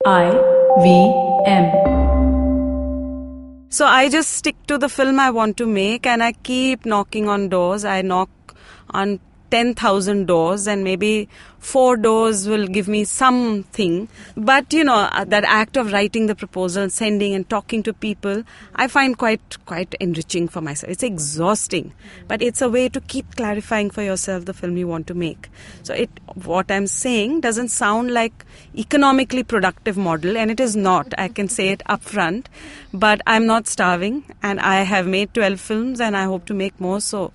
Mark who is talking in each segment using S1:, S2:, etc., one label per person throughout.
S1: IVM.
S2: So I just stick to the film I want to make, and I keep knocking on doors. I knock on 10,000 doors, and maybe 4 doors will give me something. But that act of writing the proposal, sending and talking to people, I find quite enriching for myself. It's exhausting, but it's a way to keep clarifying for yourself the film you want to make. So what I'm saying doesn't sound like economically productive model, and it is not. I can say it upfront, but I'm not starving, and I have made 12 films, and I hope to make more. So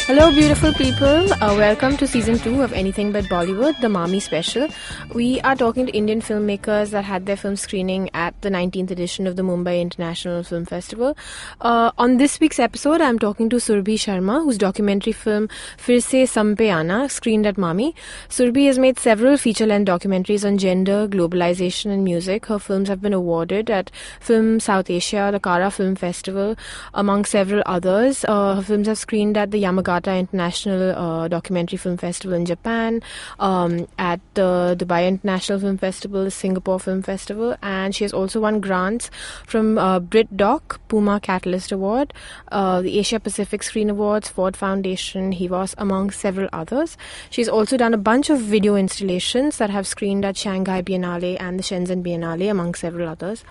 S3: hello beautiful people, welcome to season 2 of Anything But Bollywood, the Mami special. We are talking to Indian filmmakers that had their film screening at the 19th edition of the Mumbai International Film Festival. On this week's episode, I'm talking to Surabhi Sharma, whose documentary film Phir, Samm, Aana screened at Mami. Surabhi has made several feature-length documentaries on gender, globalization and music. Her films have been awarded at Film South Asia, the Kara Film Festival, among several others. Her films have screened at the Yamagata International Documentary Film Festival in Japan, at the Dubai International Film Festival, the Singapore Film Festival, and she has also won grants from BritDoc, Puma Catalyst Award, the Asia Pacific Screen Awards, Ford Foundation, HIVOS, among several others. She's also done a bunch of video installations that have screened at Shanghai Biennale and the Shenzhen Biennale, among several others.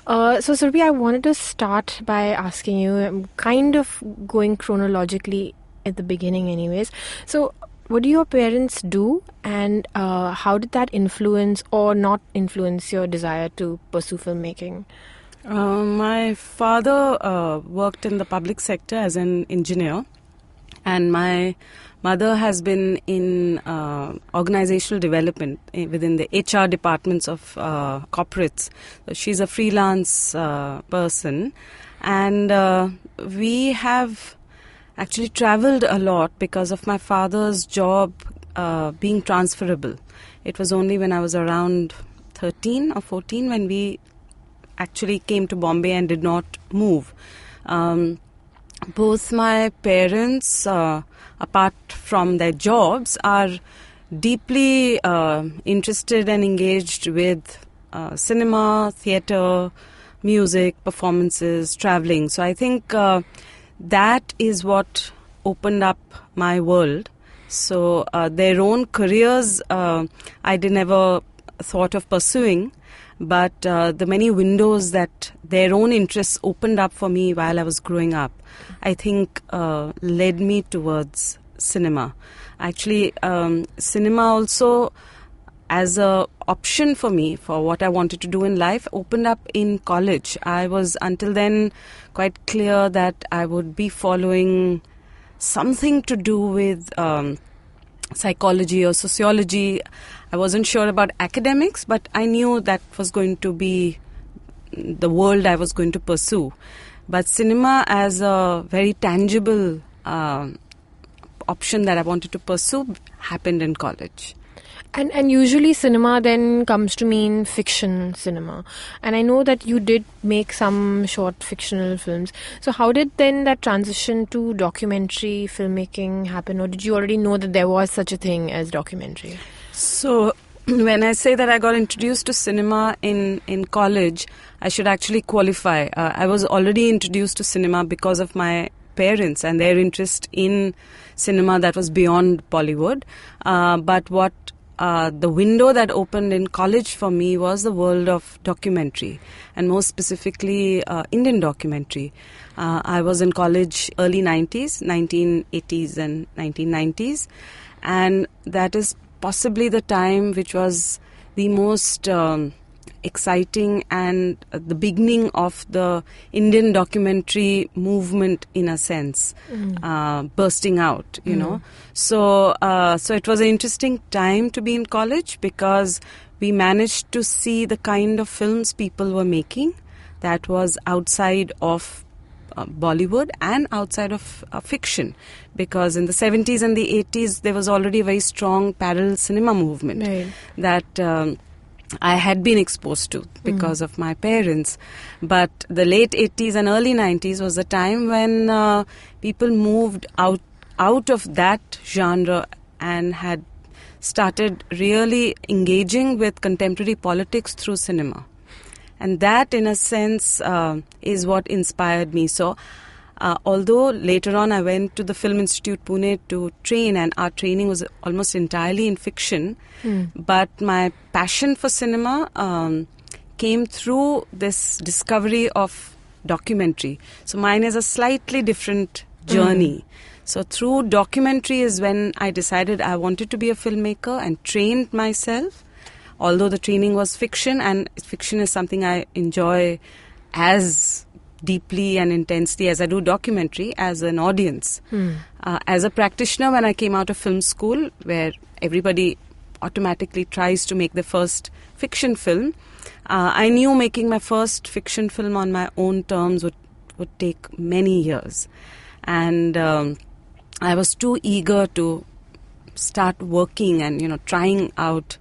S3: So Surabhi, I wanted to start by asking you, I'm kind of going chronologically at the beginning anyways. So what do your parents do, and how did that influence or not influence your desire to pursue filmmaking?
S2: My father worked in the public sector as an engineer, and my mother has been in organizational development within the HR departments of corporates. So she's a freelance person, and we have actually traveled a lot because of my father's job being transferable. It was only when I was around 13 or 14 when we actually came to Bombay and did not move. Both my parents, apart from their jobs, are deeply interested and engaged with cinema, theatre, music, performances, travelling. So I think that is what opened up my world. So their own careers I never thought of pursuing, but the many windows that their own interests opened up for me while I was growing up, I think led me towards cinema. Actually, cinema also, as a option for me for what I wanted to do in life, opened up in college. I was until then quite clear that I would be following something to do with psychology or sociology. I wasn't sure about academics, but I knew that was going to be the world I was going to pursue. But cinema as a very tangible option that I wanted to pursue happened in college.
S3: And usually cinema then comes to mean fiction cinema. And I know that you did make some short fictional films. So how did then that transition to documentary filmmaking happen? Or did you already know that there was such a thing as documentary?
S2: So when I say that I got introduced to cinema in college, I should actually qualify. I was already introduced to cinema because of my parents and their interest in cinema that was beyond Bollywood. But what the window that opened in college for me was the world of documentary, and more specifically Indian documentary. I was in college early 90s, 1980s and 1990s, and that is possibly the time which was the most exciting and the beginning of the Indian documentary movement, in a sense, bursting out, you know. So it was an interesting time to be in college because we managed to see the kind of films people were making that was outside of Bollywood and outside of fiction, because in the 70s and the 80s there was already a very strong parallel cinema movement that I had been exposed to because of my parents. But the late 80s and early 90s was the time when people moved out out of that genre and had started really engaging with contemporary politics through cinema. And that, in a sense, is what inspired me. So, although later on I went to the Film Institute Pune to train, and our training was almost entirely in fiction, but my passion for cinema came through this discovery of documentary. So mine is a slightly different journey. So through documentary is when I decided I wanted to be a filmmaker and trained myself, although the training was fiction, and fiction is something I enjoy as deeply and intensely as I do documentary as an audience. As a practitioner, when I came out of film school, where everybody automatically tries to make the first fiction film, I knew making my first fiction film on my own terms would take many years. And I was too eager to start working and, trying out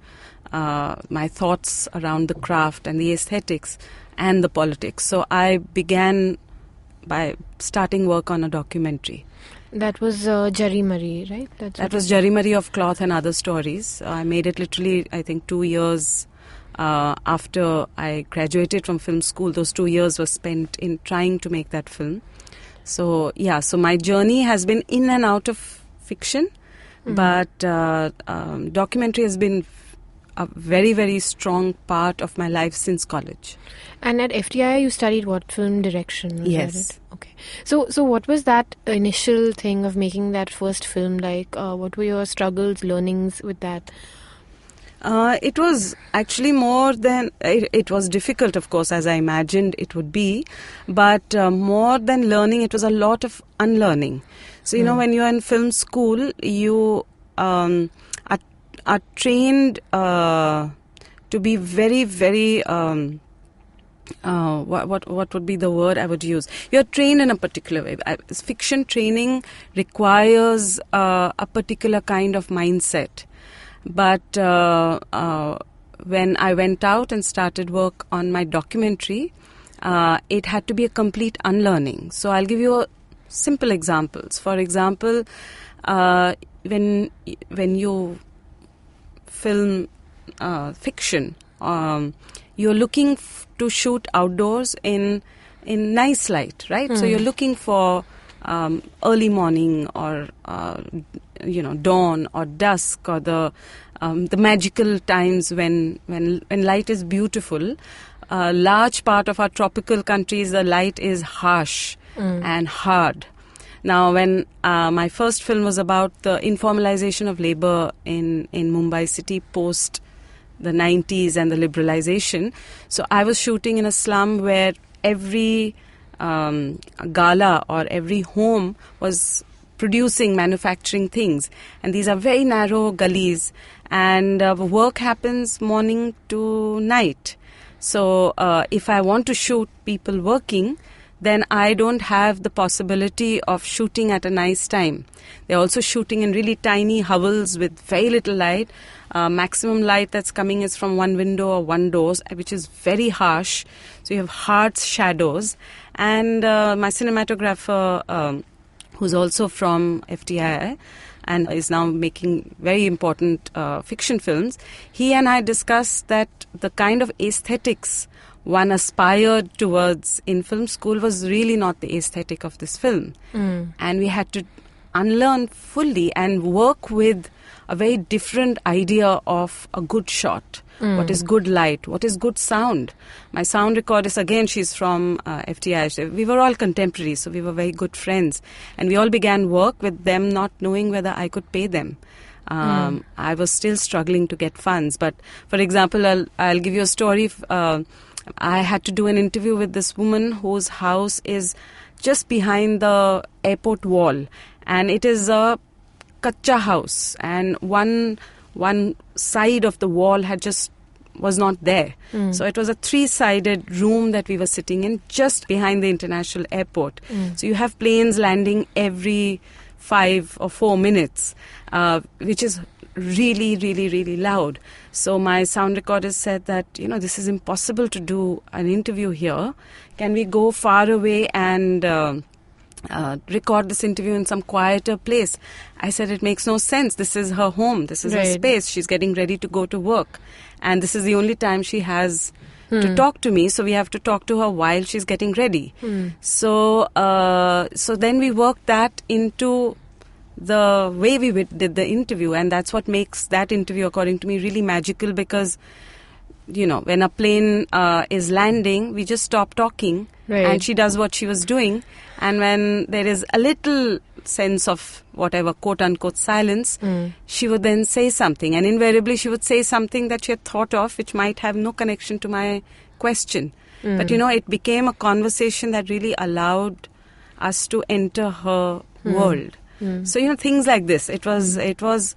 S2: my thoughts around the craft and the aesthetics and the politics. So I began by starting work on a documentary.
S3: That was Jari Mari, right?
S2: That was Jari Mari of Cloth and Other Stories. I made it literally, I think, 2 years after I graduated from film school. Those 2 years were spent in trying to make that film. So, so my journey has been in and out of fiction, but documentary has been a very, very strong part of my life since college.
S3: And at FTI, you studied what? Film direction?
S2: Yes.
S3: Okay. So what was that initial thing of making that first film like? What were your struggles, learnings with that?
S2: It was actually more than... It was difficult, of course, as I imagined it would be. But more than learning, it was a lot of unlearning. So, when you're in film school, you are trained to be very, very... what would be the word I would use? You're trained in a particular way. Fiction training requires a particular kind of mindset. But when I went out and started work on my documentary, it had to be a complete unlearning. So I'll give you simple examples. For example, when you film fiction, you're looking to shoot outdoors in nice light, right? So you're looking for early morning or dawn or dusk, or the magical times when light is beautiful. Large part of our tropical countries, the light is harsh and hard. Now, when my first film was about the informalization of labor in Mumbai city post the 90s and the liberalization, so I was shooting in a slum where every gala or every home was producing, manufacturing things. And these are very narrow gullies. And work happens morning to night. So if I want to shoot people working, then I don't have the possibility of shooting at a nice time. They're also shooting in really tiny hovels with very little light. Maximum light that's coming is from one window or one door, which is very harsh. So you have harsh shadows. And my cinematographer, who's also from FTI and is now making very important fiction films, he and I discussed that the kind of aesthetics one aspired towards in film school was really not the aesthetic of this film. And we had to unlearn fully and work with a very different idea of a good shot. What is good light? What is good sound? My sound recordist, again, she's from FTI. We were all contemporaries, so we were very good friends. And we all began work with them not knowing whether I could pay them. I was still struggling to get funds. But, for example, I'll give you a story. I had to do an interview with this woman whose house is just behind the airport wall. And it is a kacha house. And one side of the wall was not there. So it was a 3-sided room that we were sitting in just behind the international airport. So you have planes landing every 5 or 4 minutes, which is really, really, really loud. So my sound recorder said that, this is impossible to do an interview here. Can we go far away and record this interview in some quieter place. I said, it makes no sense. This is her home. This is her space. She's getting ready to go to work. And this is the only time she has to talk to me. So we have to talk to her while she's getting ready. So then we worked that into the way we did the interview. And that's what makes that interview, according to me, really magical, because when a plane is landing, we just stop talking and she does what she was doing. And when there is a little sense of whatever, quote unquote, silence, she would then say something. And invariably she would say something that she had thought of, which might have no connection to my question. But, it became a conversation that really allowed us to enter her world. So, things like this. It was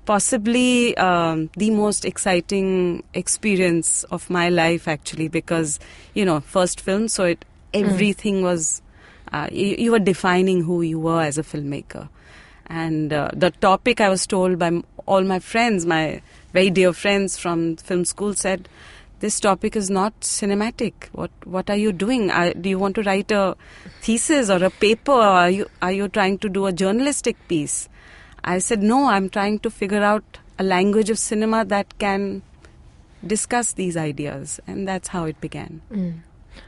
S2: possibly the most exciting experience of my life, actually, because, first film, so everything was, you were defining who you were as a filmmaker. And the topic, I was told by all my friends, my very dear friends from film school, said, this topic is not cinematic. What are you doing? Do you want to write a thesis or a paper? Or are you trying to do a journalistic piece? I said, no, I'm trying to figure out a language of cinema that can discuss these ideas. And that's how it began.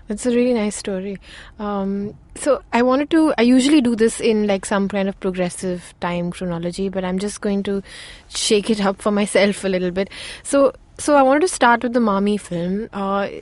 S3: That's a really nice story. So I usually do this in like some kind of progressive time chronology, but I'm just going to shake it up for myself a little bit. So I wanted to start with the Mami film.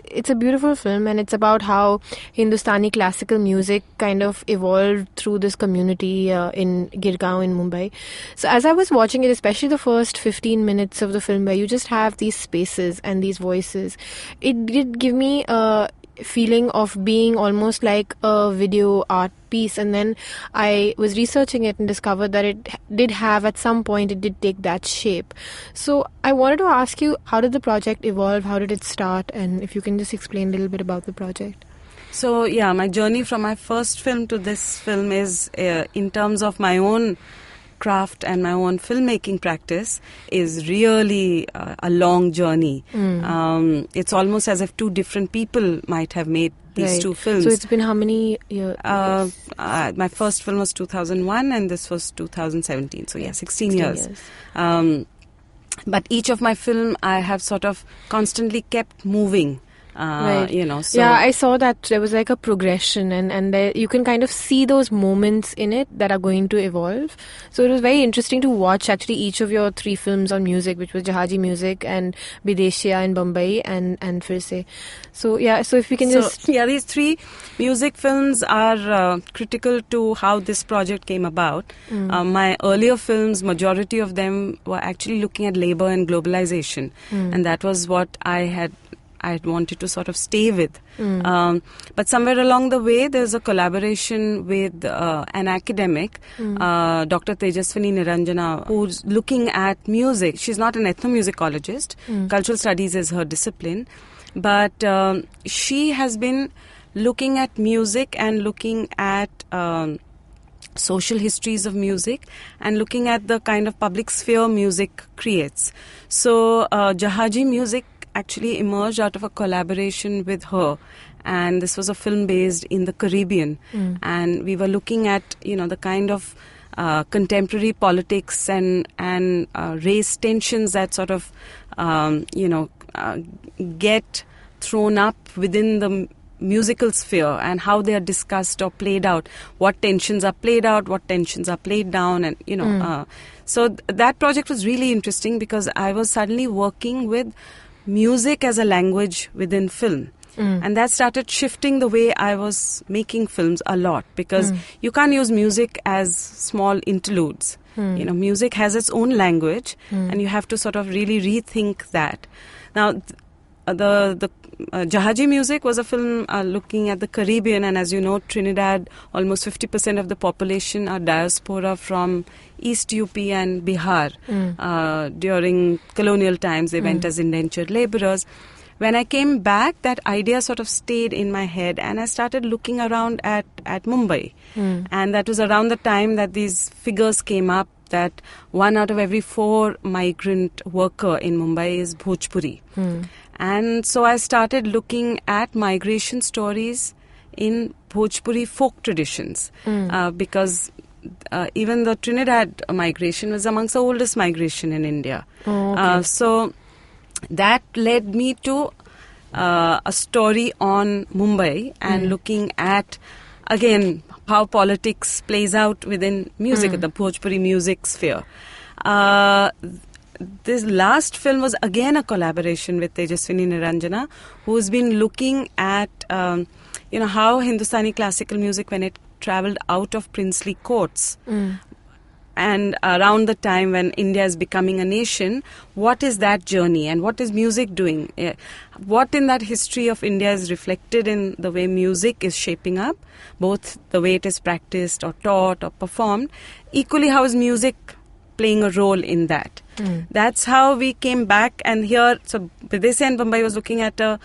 S3: It's a beautiful film, and it's about how Hindustani classical music kind of evolved through this community in Girgaon in Mumbai. So as I was watching it, especially the first 15 minutes of the film where you just have these spaces and these voices, it did give me a feeling of being almost like a video art piece. And then I was researching it and discovered that it did have, at some point, it did take that shape. So I wanted to ask you, how did the project evolve? How did it start? And if you can just explain a little bit about the project.
S2: So, my journey from my first film to this film is, in terms of my own craft and my own filmmaking practice, is really a long journey. It's almost as if two different people might have made these two films.
S3: So it's been how many years?
S2: My first film was 2001 and this was 2017. So 16 years. But each of my film, I have sort of constantly kept moving. So
S3: I saw that there was like a progression, and there, you can kind of see those moments in it that are going to evolve. So it was very interesting to watch actually each of your three films on music, which was Jahaji Music and Bideshiya in Bambai and Phir. So if we can
S2: these three music films are critical to how this project came about. My earlier films, majority of them were actually looking at labor and globalization, and that was what I had wanted to sort of stay with. But somewhere along the way, there's a collaboration with an academic, Dr. Tejaswini Niranjana, who's looking at music. She's not an ethnomusicologist. Cultural studies is her discipline. But she has been looking at music and looking at social histories of music and looking at the kind of public sphere music creates. So Jahaji Music actually emerged out of a collaboration with her, and this was a film based in the Caribbean, and we were looking at the kind of contemporary politics and race tensions that sort of get thrown up within the musical sphere, and how they are discussed or played out, what tensions are played out, what tensions are played down, and so that project was really interesting because I was suddenly working with music as a language within film. And that started shifting the way I was making films a lot, because you can't use music as small interludes. Music has its own language, and you have to sort of really rethink that. Now, the Jahaji Music was a film looking at the Caribbean, and as you know, Trinidad, almost 50% of the population are diaspora from East UP and Bihar. During colonial times, they went as indentured laborers. When I came back, that idea sort of stayed in my head, and I started looking around at Mumbai. And that was around the time that these figures came up, that 1 out of every 4 migrant worker in Mumbai is Bhojpuri. And so I started looking at migration stories in Bhojpuri folk traditions, because even the Trinidad migration was amongst the oldest migration in India.
S3: Oh, okay.
S2: So that led me to a story on Mumbai and looking at, again, how politics plays out within music, the Bhojpuri music sphere. This last film was again a collaboration with Tejaswini Niranjana, who's been looking at how Hindustani classical music, when it travelled out of princely courts, and around the time when India is becoming a nation, what is that journey and what is music doing? What in that history of India is reflected in the way music is shaping up, both the way it is practiced or taught or performed. Equally, how is music playing a role in that? That's how we came back, and here, so Bidesiya and Mumbai was looking at a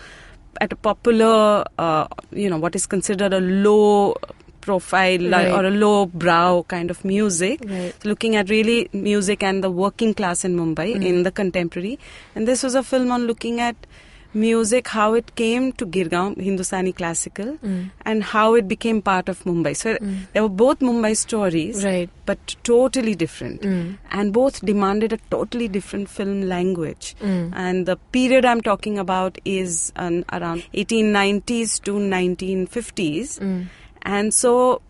S2: popular, what is considered a low profile or a low brow kind of music, looking at really music and the working class in Mumbai in the contemporary. And this was a film on looking at music, how it came to Girgaon, Hindustani classical, and how it became part of Mumbai. So there were both Mumbai stories, but totally different. And both demanded a totally different film language. And the period I'm talking about is around 1890s to 1950s. And so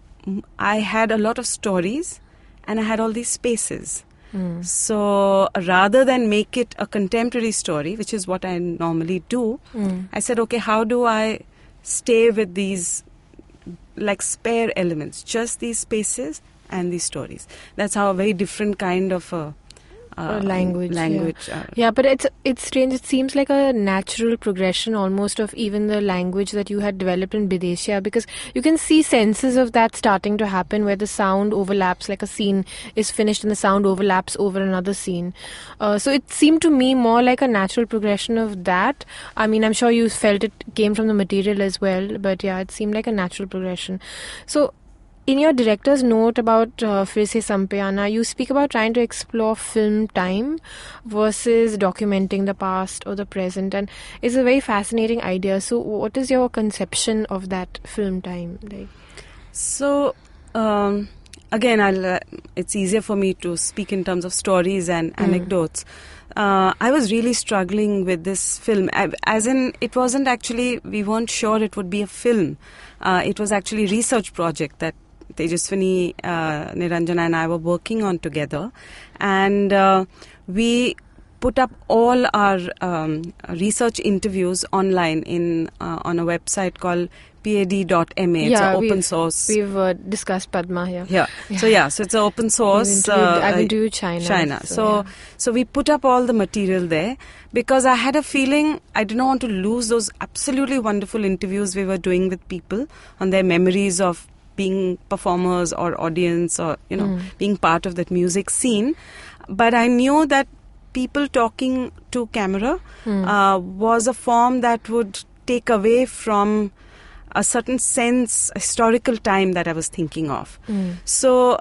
S2: I had a lot of stories and I had all these spaces. So rather than make it a contemporary story, which is what I normally do, I said, okay, how do I stay with these like spare elements, just these spaces and these stories? That's how a very different kind of language.
S3: Yeah, but it's strange. It seems like a natural progression almost of even the language that you had developed in Bideshiya, because you can see senses of that starting to happen where the sound overlaps, like a scene is finished and the sound overlaps over another scene. So it seemed to me more like a natural progression of that. I mean, I'm sure you felt it came from the material as well, but yeah, it seemed like a natural progression. So in your director's note about Phir se Samm pe Aana, you speak about trying to explore film time versus documenting the past or the present, and it's a very fascinating idea. So what is your conception of that film time like?
S2: So again, it's easier for me to speak in terms of stories and anecdotes. I was really struggling with this film, as in it wasn't actually, we weren't sure it would be a film. It was actually a research project that Tejaswini Niranjana and I were working on together, and we put up all our research interviews online on a website called pad.ma. It's an open source.
S3: We've discussed Padma here.
S2: Yeah. So it's an open source.
S3: I've interviewed China.
S2: So we put up all the material there because I had a feeling I didn't want to lose those absolutely wonderful interviews we were doing with people on their memories of being performers or audience or being part of that music scene. But I knew that people talking to camera was a form that would take away from a certain sense, historical time that I was thinking of. So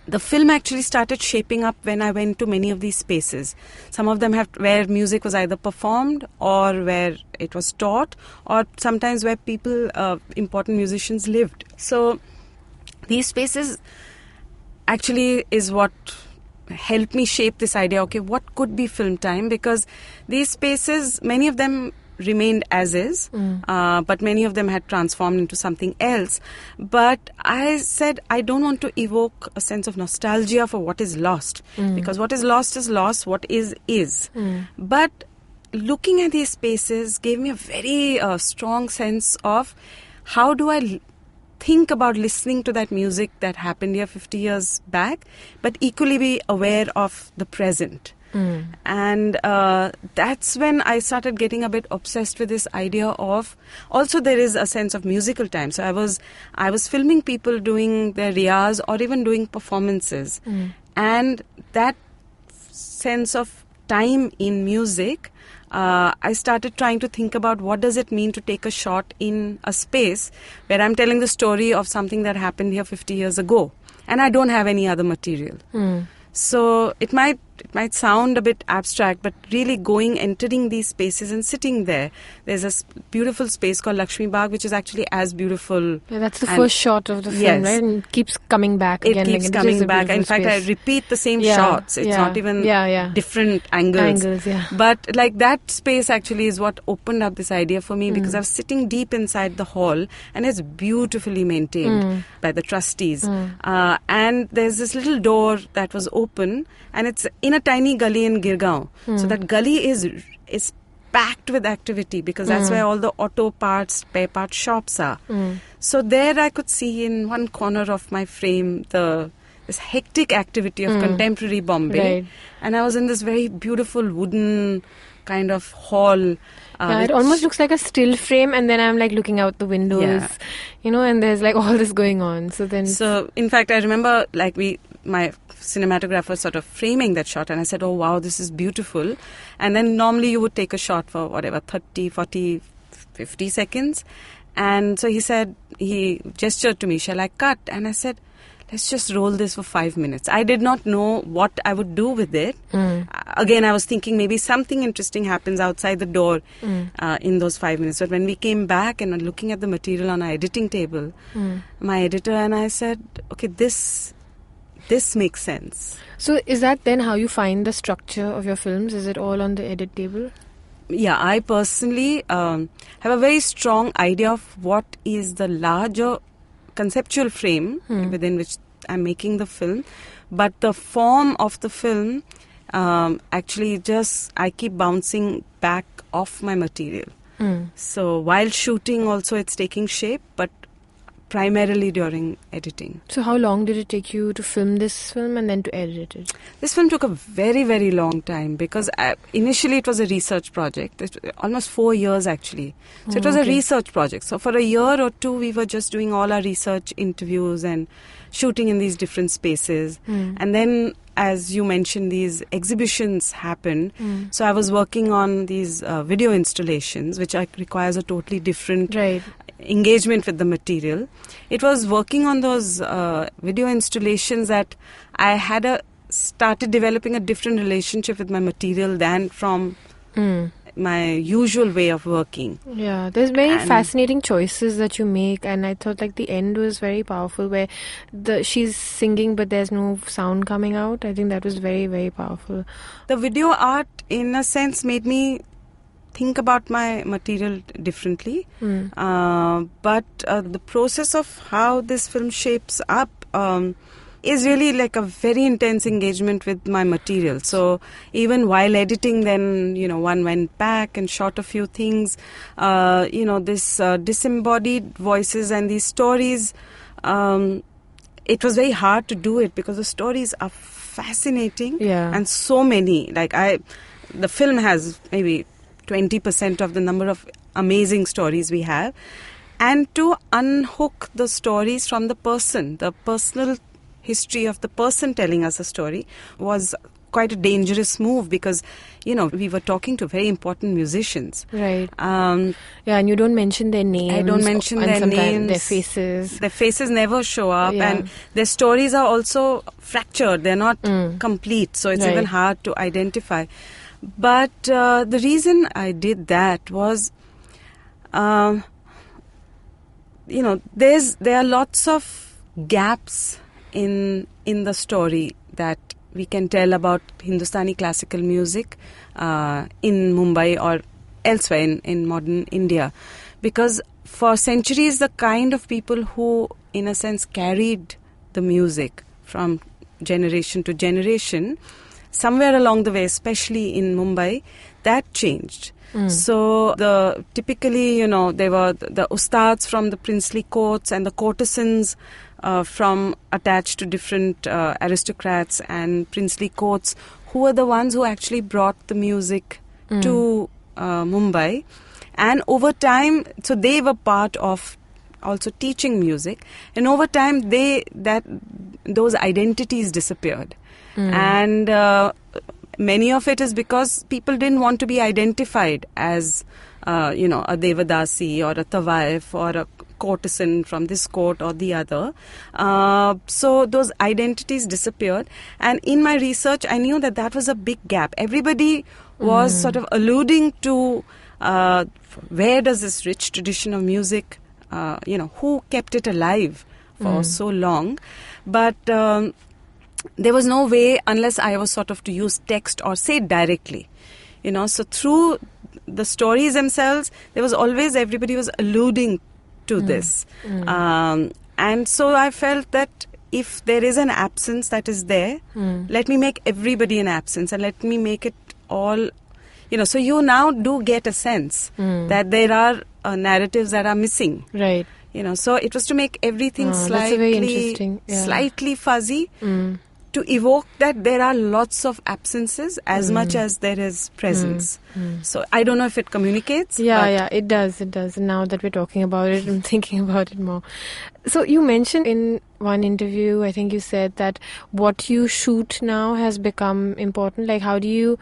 S2: the film actually started shaping up when I went to many of these spaces. Some of them where music was either performed or where it was taught, or sometimes where people, important musicians lived. So these spaces actually is what helped me shape this idea, okay, what could be film time? Because these spaces, many of them remained as is, but many of them had transformed into something else. But I said I don't want to evoke a sense of nostalgia for what is lost, because what is lost, what is. But looking at these spaces gave me a very strong sense of how do I think about listening to that music that happened here 50 years back, but equally be aware of the present. And that's when I started getting a bit obsessed with this idea of, also there is a sense of musical time. So I was filming people doing their riyaz or even doing performances. And that sense of time in music, I started trying to think about what does it mean to take a shot in a space where I'm telling the story of something that happened here 50 years ago. And I don't have any other material. So it might it might sound a bit abstract, but really entering these spaces and sitting there. There's a beautiful space called Lakshmi Bagh, which is actually as beautiful.
S3: Yeah, that's the first shot of the film,
S2: yes,
S3: right? And it keeps coming back again.
S2: It keeps coming back. In fact, I repeat the same shots. It's not even different angles. But like that space actually is what opened up this idea for me, because I was sitting deep inside the hall, and it's beautifully maintained by the trustees. And there's this little door that was open, and it's in a tiny gully in Girgaon. So that gully is packed with activity, because that's where all the auto parts, spare part shops are. So there I could see in one corner of my frame this hectic activity of contemporary Bombay.
S3: Right.
S2: And I was in this very beautiful wooden kind of hall.
S3: It almost looks like a still frame, and then I'm like looking out the windows, and there's like all this going on. So
S2: in fact, I remember like my cinematographer sort of framing that shot, and I said, oh wow, this is beautiful. And then normally you would take a shot for whatever, 30, 40, 50 seconds. And so he gestured to me, shall I cut? And I said, let's just roll this for 5 minutes. I did not know what I would do with it. Again, I was thinking maybe something interesting happens outside the door in those 5 minutes. But when we came back and were looking at the material on our editing table, my editor and I said, okay, this makes sense.
S3: So is that then how you find the structure of your films? Is it all on the edit table?
S2: Yeah, I personally have a very strong idea of what is the larger conceptual frame within which I'm making the film. But the form of the film, actually I keep bouncing back off my material. So while shooting also it's taking shape, but primarily during editing.
S3: So how long did it take you to film this film and then to edit it?
S2: This film took a very, very long time, because initially it was a research project. Almost 4 years actually. So it was a research project. So for a year or two we were just doing all our research interviews and shooting in these different spaces. And then, as you mentioned, these exhibitions happened. So I was working on these video installations, which requires a totally different engagement with the material. It was working on those video installations that I had started developing a different relationship with my material than from my usual way of working.
S3: Yeah, there's very fascinating choices that you make, and I thought like the end was very powerful, where she's singing but there's no sound coming out. I think that was very, very powerful.
S2: The video art, in a sense, made me think about my material differently. But the process of how this film shapes up is really like a very intense engagement with my material. So even while editing, then, one went back and shot a few things. This disembodied voices and these stories, it was very hard to do it because the stories are fascinating and so many. The film has maybe 20% of the number of amazing stories we have, and to unhook the stories from the personal history of the person telling us a story was quite a dangerous move, because we were talking to very important musicians,
S3: right? And you don't mention their names.
S2: I don't mention their names. Their faces never show up, and their stories are also fractured. They're not complete, so it's even hard to identify. But the reason I did that was, there are lots of gaps in the story that we can tell about Hindustani classical music in Mumbai or elsewhere in modern India. Because for centuries, the kind of people who, in a sense, carried the music from generation to generation, somewhere along the way, especially in Mumbai, that changed. So typically, there were the ustads from the princely courts and the courtesans from attached to different aristocrats and princely courts, who were the ones who actually brought the music to Mumbai. And over time, so they were part of also teaching music, and over time those identities disappeared. And many of it is because people didn't want to be identified as a Devadasi or a Tawaif or a courtesan from this court or the other. So those identities disappeared. And in my research, I knew that was a big gap. Everybody was sort of alluding to where does this rich tradition of music, who kept it alive for so long. But there was no way, unless I was sort of to use text or say it directly. So through the stories themselves, there was always, everybody was alluding to this. And so I felt that if there is an absence that is there, let me make everybody an absence and let me make it all, so you now do get a sense that there are narratives that are missing.
S3: Right.
S2: So it was to make everything slightly fuzzy, to evoke that there are lots of absences as much as there is presence. So I don't know if it communicates.
S3: Yeah, it does. And now that we're talking about it, I'm thinking about it more. So you mentioned in one interview, I think you said that what you shoot now has become important. Like, how do you...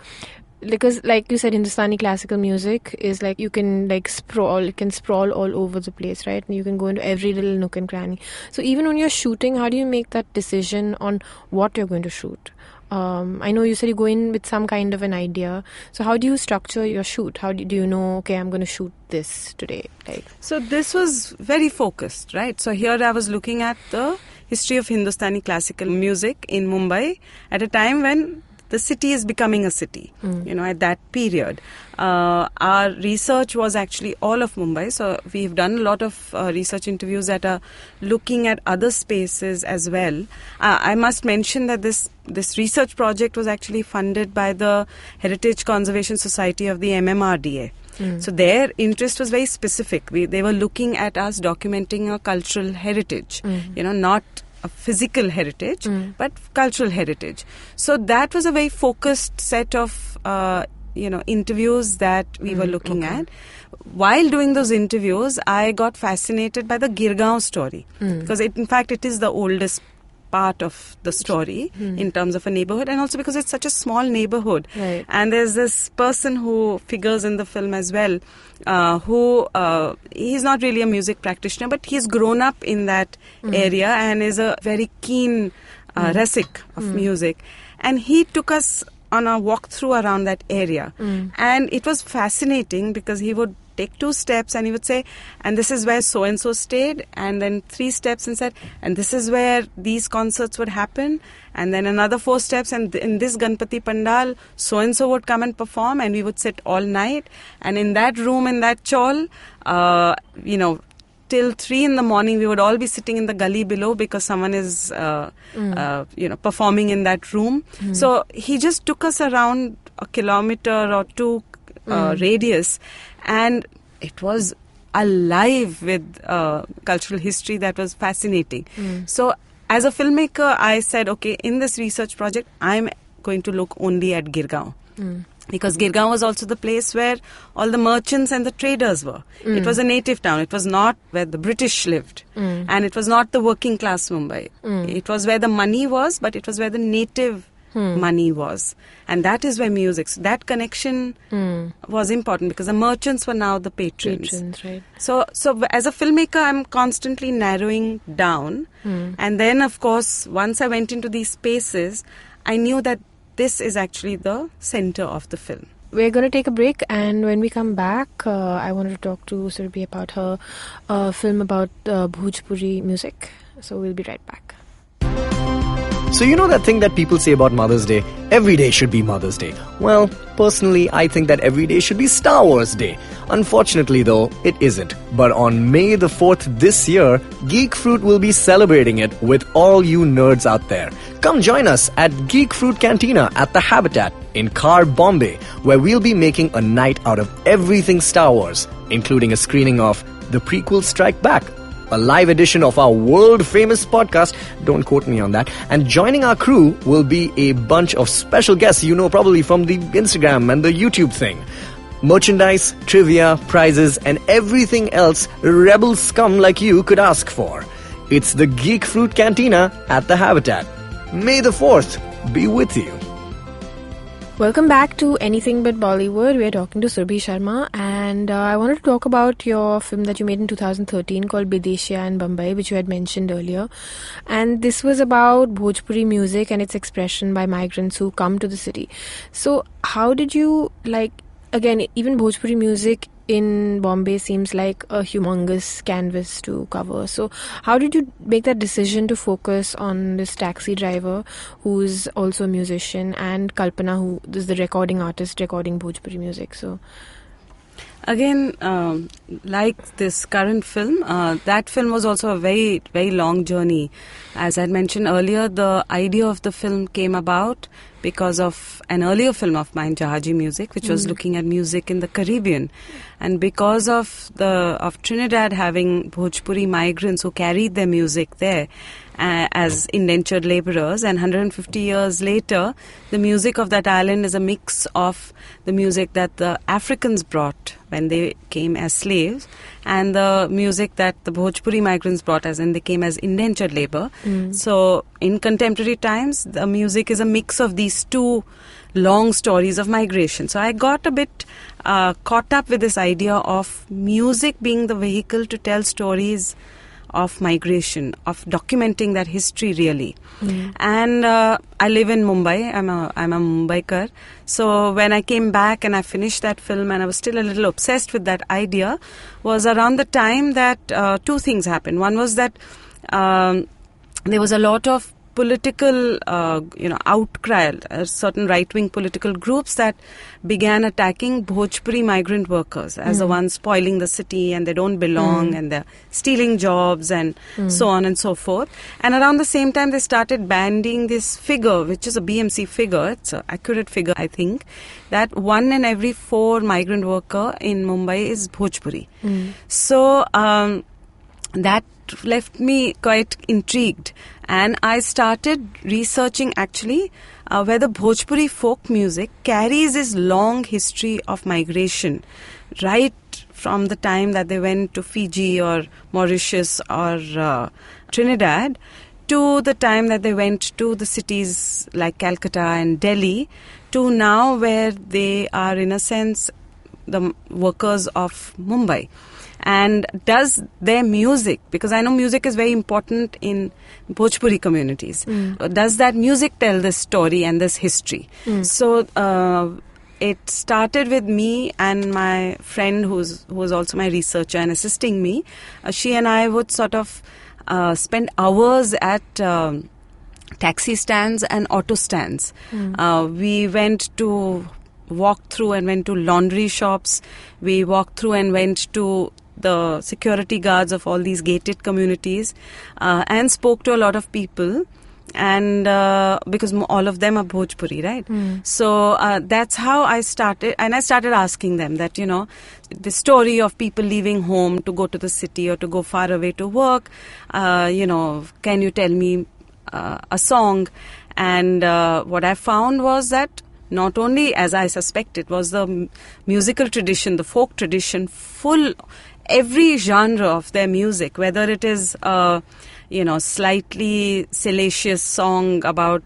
S3: Because, like you said, Hindustani classical music is like you can sprawl all over the place, right? And you can go into every little nook and cranny. So even when you're shooting, how do you make that decision on what you're going to shoot? I know you said you go in with some kind of an idea. So how do you structure your shoot? How do you know, okay, I'm going to shoot this today?
S2: So this was very focused, right? So here I was looking at the history of Hindustani classical music in Mumbai at a time when the city is becoming a city, at that period. Our research was actually all of Mumbai. So we've done a lot of research interviews that are looking at other spaces as well. I must mention that this research project was actually funded by the Heritage Conservation Society of the MMRDA. So their interest was very specific. They were looking at us documenting a cultural heritage, not a physical heritage, but cultural heritage. So that was a very focused set of, interviews that we were looking at. While doing those interviews, I got fascinated by the Girgaon story because in fact it is the oldest part of the story in terms of a neighborhood, and also because it's such a small neighborhood.
S3: Right.
S2: And there's this person who figures in the film as well, who he's not really a music practitioner, but he's grown up in that area and is a very keen rasik of music. And he took us on a walkthrough around that area. And it was fascinating because he would take 2 steps and he would say, and this is where so-and-so stayed, and then 3 steps and said, and this is where these concerts would happen, and then another 4 steps, and in this Ganpati Pandal, so-and-so would come and perform, and we would sit all night, and in that room, in that chawl, till 3 in the morning, we would all be sitting in the gully below because someone is, performing in that room. So he just took us around a kilometer or 2 radius, and it was alive with cultural history that was fascinating. So as a filmmaker, I said, okay, in this research project, I'm going to look only at Girgaon. Because Girgaon was also the place where all the merchants and the traders were. It was a native town. It was not where the British lived. And it was not the working class Mumbai. It was where the money was, but it was where the native money was. And that is where music, so that connection was important because the merchants were now the patrons.
S3: Right.
S2: So as a filmmaker, I'm constantly narrowing down. And then, of course, once I went into these spaces, I knew that this is actually the center of the film.
S3: We're going to take a break, and when we come back, I wanted to talk to Surabhi about her film about Bhojpuri music. So we'll be right back.
S1: So you know that thing that people say about Mother's Day? Every day should be Mother's Day. Well, personally, I think that every day should be Star Wars Day. Unfortunately, though, it isn't. But on May the 4th this year, Geek Fruit will be celebrating it with all you nerds out there. Come join us at Geek Fruit Cantina at the Habitat in Khar, Bombay, where we'll be making a night out of everything Star Wars, including a screening of the prequel Strike Back, a live edition of our world-famous podcast, don't quote me on that, and joining our crew will be a bunch of special guests you know probably from the Instagram and the YouTube thing. Merchandise, trivia, prizes, and everything else rebel scum like you could ask for. It's the Geek Fruit Cantina at the Habitat. May the 4th be with you.
S3: Welcome back to Anything But Bollywood. We are talking to Surabhi Sharma, and And I wanted to talk about your film that you made in 2013 called Bideshiya in Bambai, which you had mentioned earlier. And this was about Bhojpuri music and its expression by migrants who come to the city. So how did you, again, even Bhojpuri music in Bombay seems like a humongous canvas to cover. So how did you make that decision to focus on this taxi driver who's also a musician, and Kalpana, who is the recording artist recording Bhojpuri music? So
S2: again, like this current film, that film was also a very, very long journey. As I had mentioned earlier, the idea of the film came about because of an earlier film of mine, Jahaji Music, which was looking at music in the Caribbean. And because of Trinidad having Bhojpuri migrants who carried their music there as indentured laborers, and 150 years later, the music of that island is a mix of the music that the Africans brought when they came as slaves and the music that the Bhojpuri migrants brought as when they came as indentured labor. So in contemporary times, the music is a mix of these two long stories of migration. So I got a bit caught up with this idea of music being the vehicle to tell stories of migration, of documenting that history really. And I live in Mumbai. I'm a Mumbaikar. So when I came back and I finished that film, and I was still a little obsessed with that idea, was around the time that two things happened. One was that there was a lot of political, outcry, certain right-wing political groups that began attacking Bhojpuri migrant workers as the ones spoiling the city, and they don't belong, and they're stealing jobs, and so on and so forth. And around the same time, they started bandying this figure, which is a BMC figure. It's an accurate figure, I think, that 1 in every 4 migrant worker in Mumbai is Bhojpuri. So that left me quite intrigued, and I started researching actually whether Bhojpuri folk music carries this long history of migration right from the time that they went to Fiji or Mauritius or Trinidad to the time that they went to the cities like Calcutta and Delhi, to now where they are in a sense the workers of Mumbai. And does their music, because I know music is very important in Bhojpuri communities, does that music tell this story and this history? So it started with me and my friend who was also my researcher and assisting me. She and I would sort of spend hours at taxi stands and auto stands. We walked through and went to laundry shops. We walked through and went to the security guards of all these gated communities and spoke to a lot of people, and because all of them are Bhojpuri, right? So that's how I started, and I started asking them that, the story of people leaving home to go to the city or to go far away to work, can you tell me a song? And what I found was that not only, as I suspected, was the musical tradition, the folk tradition, full every genre of their music, whether it is slightly salacious song about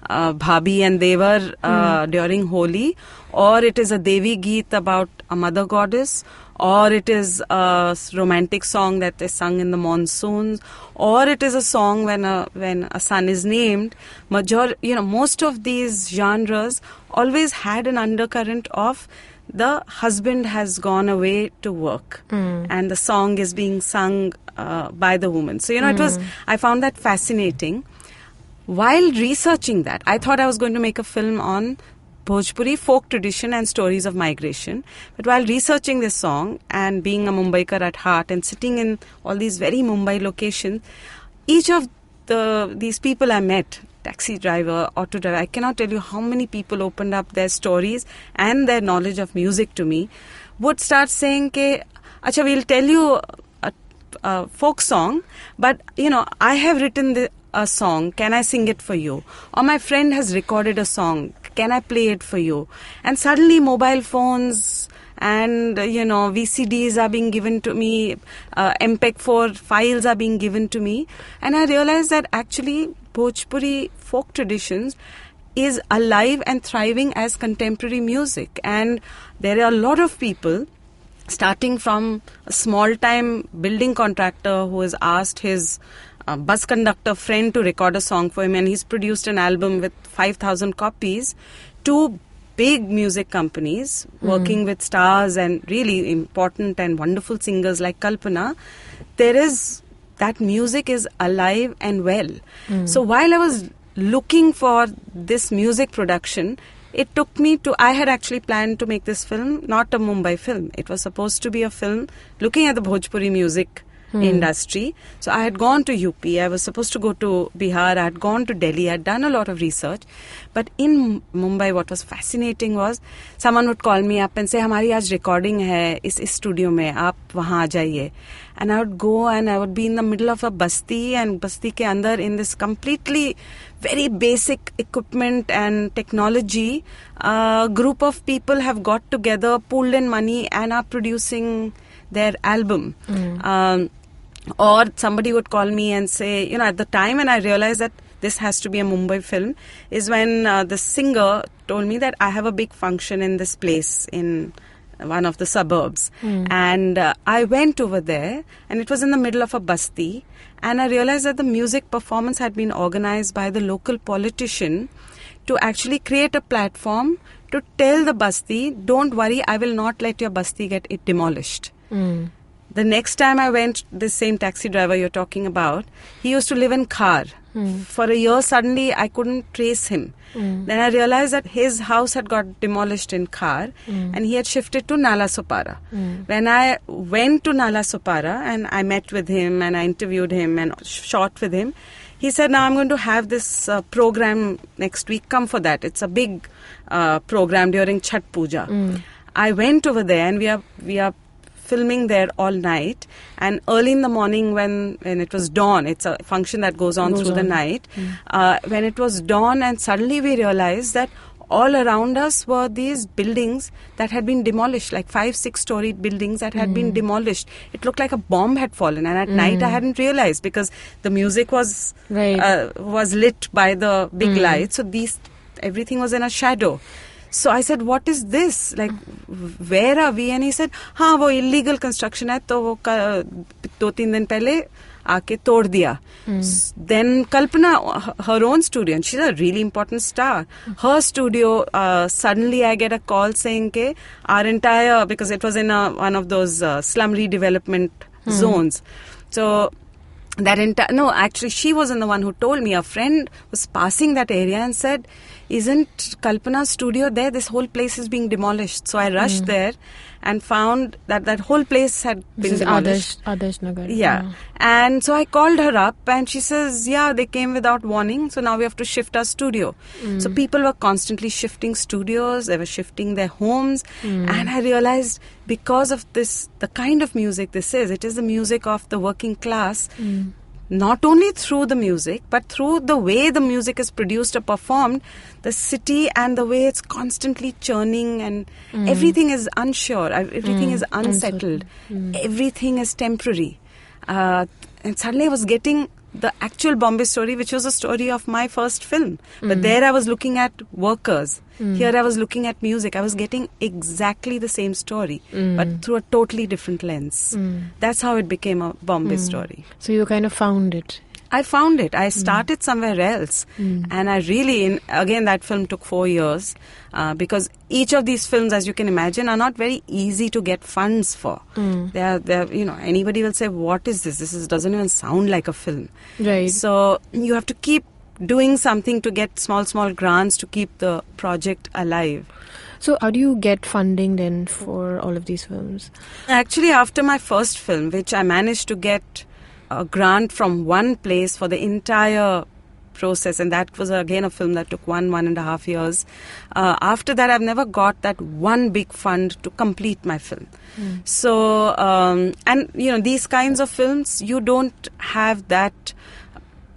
S2: Bhabhi and Devar during Holi, or it is a Devi Geet about a mother goddess, or it is a romantic song that is sung in the monsoons, or it is a song when a son is named. Most of these genres always had an undercurrent of the husband has gone away to work, and the song is being sung by the woman. So, I found that fascinating. While researching that, I thought I was going to make a film on Bhojpuri folk tradition and stories of migration. But while researching this song and being a Mumbaikar at heart and sitting in all these very Mumbai locations, each of these people I met, taxi driver, auto driver, I cannot tell you how many people opened up their stories and their knowledge of music to me, would start saying, Acha, we'll tell you a folk song, but, I have written a song, can I sing it for you? Or my friend has recorded a song, can I play it for you? And suddenly mobile phones and, VCDs are being given to me, MPEG-4 files are being given to me. And I realized that actually Bhojpuri folk traditions is alive and thriving as contemporary music. And there are a lot of people starting from a small-time building contractor who has asked his bus conductor friend to record a song for him, and he's produced an album with 5,000 copies, to big music companies working with stars and really important and wonderful singers like Kalpana. That music is alive and well. So while I was looking for this music production, it took me to, I had actually planned to make this film, not a Mumbai film. It was supposed to be a film looking at the Bhojpuri music industry. So I had gone to UP, I was supposed to go to Bihar, I had gone to Delhi, I had done a lot of research. But in Mumbai, what was fascinating was, someone would call me up and say, "Hamari aaj recording hai is studio mein, aap wahan aa jaiye." And I would go and I would be in the middle of a basti, and basti ke andar, in this completely very basic equipment and technology, a group of people have got together, pooled in money, and are producing their album. Or somebody would call me and say, at the time when I realized that this has to be a Mumbai film, is when the singer told me that I have a big function in this place in one of the suburbs. And I went over there, and it was in the middle of a basti, and I realized that the music performance had been organized by the local politician to actually create a platform to tell the basti, don't worry, I will not let your basti get it demolished. The next time I went, this same taxi driver you're talking about, he used to live in Khar. For a year, suddenly I couldn't trace him. Then I realized that his house had got demolished in Khar, and he had shifted to Nala Sopara. When I went to Nala Sopara and I met with him and I interviewed him and shot with him, he said, "Now I'm going to have this program next week. Come for that. It's a big program during Chhat Puja." I went over there, and we are filming there all night, and early in the morning when it was dawn, it's a function that goes on through the night, when it was dawn, and suddenly we realized that all around us were these buildings that had been demolished, like 5-6 story buildings that had been demolished. It looked like a bomb had fallen, and at night I hadn't realized because the music was lit by the big lights, so everything was in a shadow. So I said, "What is this? Like, where are we?" And he said, "हाँ, वो illegal construction है, तो वो 2-3 दिन पहले आके तोड़ दिया." Then Kalpana, her own studio, and she's a really important star. Her studio, suddenly I get a call saying that our entire, because it was in one of those slum redevelopment zones. So actually she wasn't the one who told me. A friend was passing that area and said, "Isn't Kalpana's studio there? This whole place is being demolished." So I rushed there and found that whole place had been demolished.
S3: Adarsh Nagar.
S2: Yeah. And so I called her up and she says, "Yeah, they came without warning. So now we have to shift our studio." So people were constantly shifting studios. They were shifting their homes. And I realized, because of this, the kind of music this is, it is the music of the working class. Not only through the music, but through the way the music is produced or performed, the city and the way it's constantly churning, and everything is unsure, everything is unsettled, everything is temporary. And suddenly I was getting the actual Bombay story, which was a story of my first film. But there I was looking at workers. Here I was looking at music. I was getting exactly the same story, but through a totally different lens. That's how it became a Bombay story.
S3: So you kind of found it.
S2: I found it. I started somewhere else. And I really, again, that film took 4 years because each of these films, as you can imagine, are not very easy to get funds for. They're, anybody will say, "What is this? This doesn't even sound like a film."
S3: Right.
S2: So you have to keep doing something to get small grants to keep the project alive.
S3: So how do you get funding then for all of these films?
S2: Actually, after my first film, which I managed to get a grant from one place for the entire process, and that was again a film that took 1.5 years. After that, I've never got that one big fund to complete my film. So, and these kinds of films, you don't have that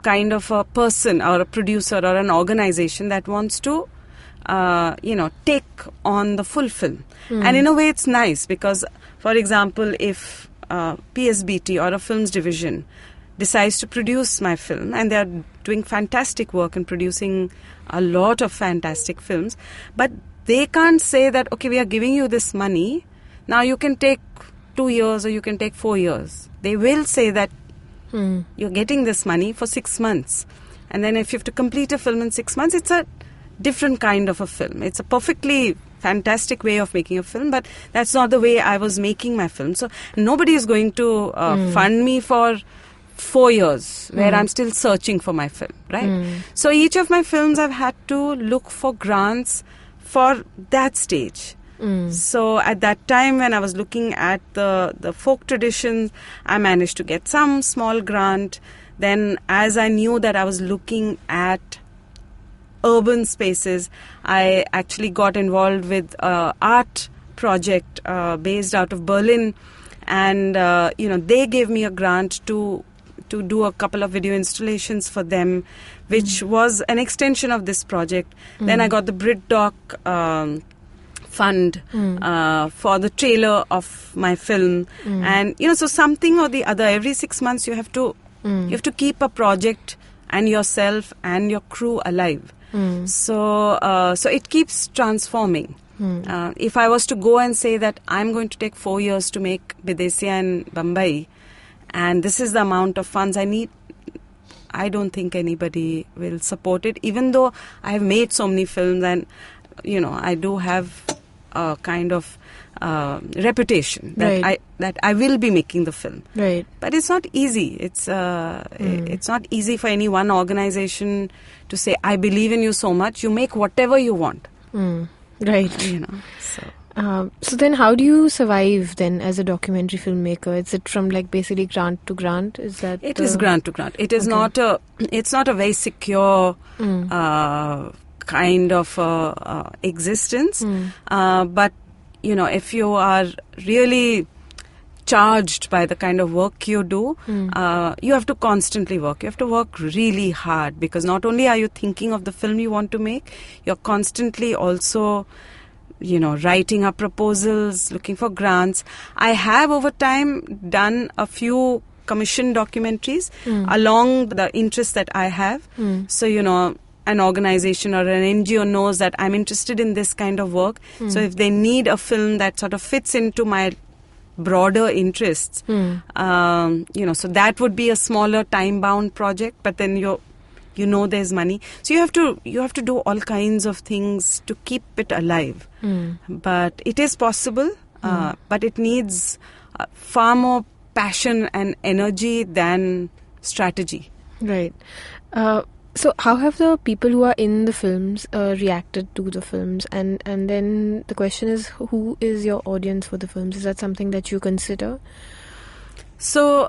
S2: kind of a person or a producer or an organization that wants to take on the full film. And in a way it's nice because, for example, if PSBT or a films division decides to produce my film, and they are doing fantastic work and producing a lot of fantastic films, but they can't say that, "Okay, we are giving you this money, now you can take 2 years or you can take 4 years. They will say that you're getting this money for 6 months. And then if you have to complete a film in 6 months, it's a different kind of a film. It's a perfectly fantastic way of making a film, but that's not the way I was making my film. So nobody is going to fund me for 4 years where I'm still searching for my film, right? So each of my films I've had to look for grants for that stage. So at that time when I was looking at the folk traditions, I managed to get some small grant. Then as I knew that I was looking at urban spaces, I actually got involved with an art project based out of Berlin, and they gave me a grant to do a couple of video installations for them, which was an extension of this project. Then I got the BritDoc fund for the trailer of my film, and so something or the other. Every 6 months you have to keep a project and yourself and your crew alive. So it keeps transforming. If I was to go and say that I'm going to take 4 years to make Bidesiya in Mumbai, and this is the amount of funds I need, I don't think anybody will support it. Even though I have made so many films, and I do have a kind of reputation that I will be making the film. Right. But it's not easy. It's not easy for any one organization to say, I believe in you so much, you make whatever you want.
S3: Right. So then how do you survive then as a documentary filmmaker? Is it from basically grant to grant? Is that
S2: it is grant to grant. It is not it's not a very secure kind of existence. But if you are really charged by the kind of work you do, you have to constantly work. You have to work really hard, because not only are you thinking of the film you want to make, you're constantly also writing up proposals, looking for grants. I have over time done a few commissioned documentaries along the interests that I have. So an organization or an NGO knows that I'm interested in this kind of work. So if they need a film that sort of fits into my broader interests, so that would be a smaller time-bound project, but then there's money. So you have to do all kinds of things to keep it alive. But it is possible, but it needs far more passion and energy than strategy.
S3: Right. So how have the people who are in the films reacted to the films? And then the question is, who is your audience for the films? Is that something that you consider?
S2: So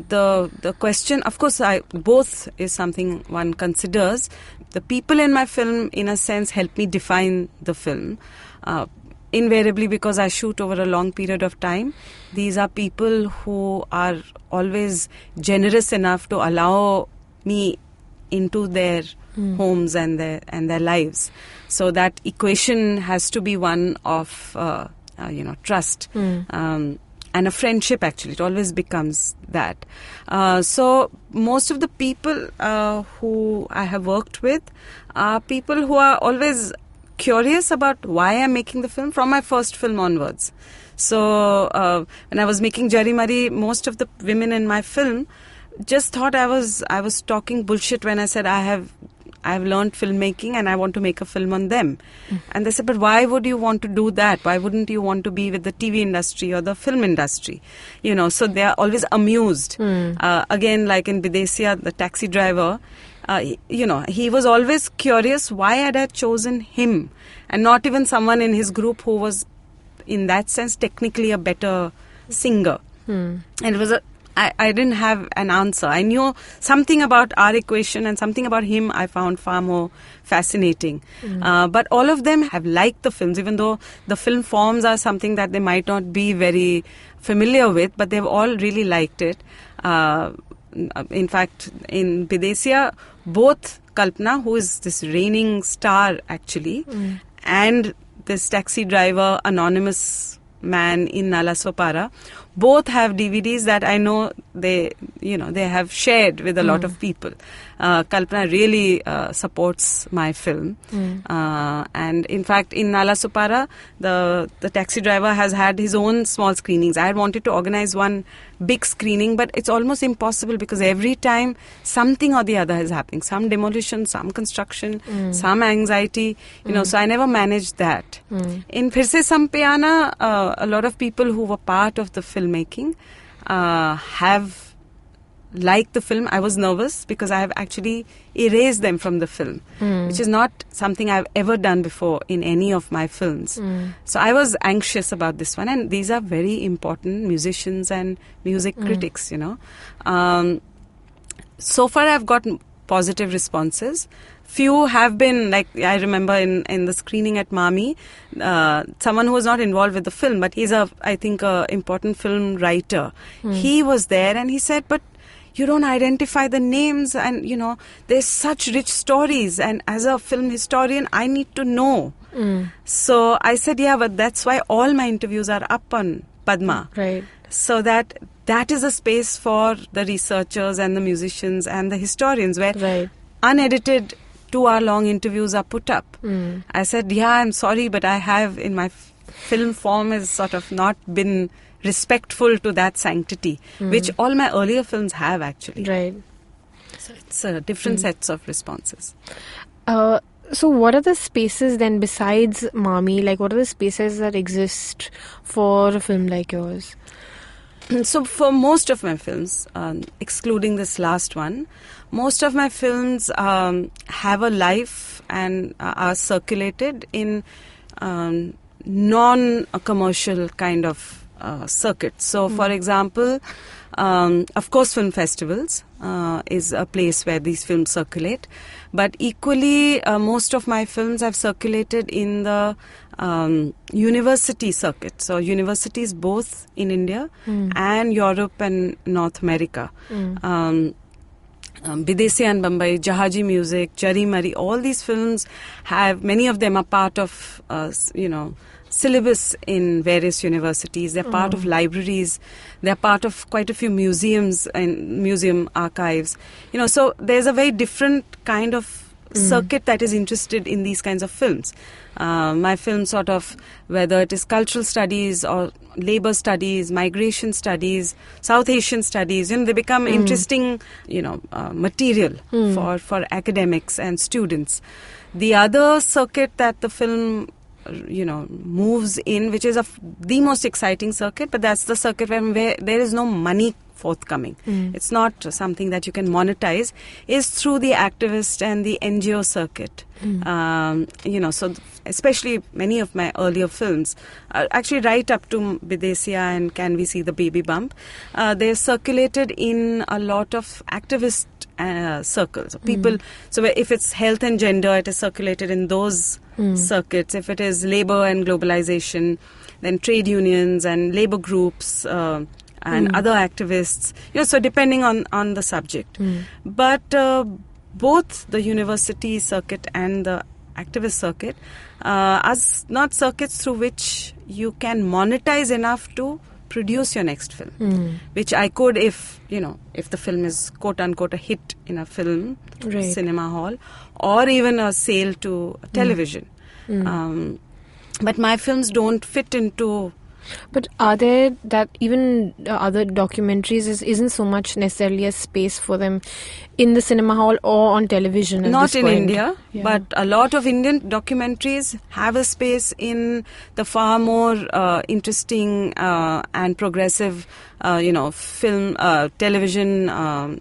S2: the question, of course, both is something one considers. The people in my film, in a sense, help me define the film. Invariably, because I shoot over a long period of time, these are people who are always generous enough to allow me into their homes and their lives. So that equation has to be one of trust and a friendship. Actually, it always becomes that. So most of the people who I have worked with are people who are always curious about why I'm making the film from my first film onwards. So when I was making Jari, most of the women in my film just thought I was talking bullshit when I said I've learned filmmaking and I want to make a film on them. And they said, but why would you want to do that? Why wouldn't you want to be with the TV industry or the film industry? So they are always amused. Again, like in Bidesiya, the taxi driver, he was always curious why had I chosen him and not even someone in his group who was, in that sense, technically a better singer. And it was I didn't have an answer. I knew something about our equation and something about him I found far more fascinating. But all of them have liked the films, even though the film forms are something that they might not be very familiar with, but they've all really liked it. In fact, in Bidesiya, both Kalpana, who is this reigning star actually, and this taxi driver, anonymous man in Nalaswapara, both have DVDs that I know they have shared with a lot of people. Kalpana really supports my film. And in fact, in Nala Supara, the taxi driver has had his own small screenings. I had wanted to organize one big screening, but it's almost impossible because every time something or the other is happening. Some demolition, some construction, some anxiety, so I never managed that. In Phir se Samm pe Aana, a lot of people who were part of the filmmaking have liked the film. I was nervous because I have actually erased them from the film, which is not something I've ever done before in any of my films. So I was anxious about this one, and these are very important musicians and music critics, So far I've gotten positive responses. Few have been, like I remember in the screening at Mami, someone who was not involved with the film, but he's I think a important film writer. He was there and he said, but you don't identify the names, and there's such rich stories, and as a film historian I need to know. So I said, yeah, but that's why all my interviews are up on Padma.
S3: Right.
S2: So that is a space for the researchers and the musicians and the historians where unedited 2-hour-long interviews are put up. I said, yeah, I'm sorry, but I have in my film form has sort of not been respectful to that sanctity, which all my earlier films have actually.
S3: Right.
S2: So it's different sets of responses.
S3: So what are the spaces then besides Mami? Like, what are the spaces that exist for a film like yours?
S2: So for most of my films, excluding this last one, most of my films have a life and are circulated in non-commercial kind of circuits. So for example, of course film festivals is a place where these films circulate, but equally most of my films have circulated in the university circuit. So universities both in India and Europe and North America. Bidesiya and Bambai, Jahaji Music, Jari Mari, all these films have, many of them are part of, syllabus in various universities. They're part of libraries. They're part of quite a few museums and museum archives. So there's a very different kind of circuit that is interested in these kinds of films. My films sort of, whether it is cultural studies or labor studies, migration studies, South Asian studies, they become interesting, material for academics and students. The other circuit that the film moves in, which is the most exciting circuit, but that's the circuit where there is no money forthcoming. It's not something that you can monetize, is through the activist and the NGO circuit. So especially many of my earlier films, actually right up to Bidesiya and Can We See the Baby Bump, they're circulated in a lot of activist circles. People, so if it's health and gender, it is circulated in those circuits. If it is labor and globalization, then trade unions and labor groups and other activists, so depending on the subject. But both the university circuit and the activist circuit are not circuits through which you can monetize enough to produce your next film, which I could if the film is quote unquote a hit in a film cinema hall or even a sale to television. But my films don't fit into.
S3: But are there that even other documentaries isn't so much necessarily a space for them in the cinema hall or on television?
S2: Not in India, but a lot of Indian documentaries have a space in the far more interesting and progressive, film, television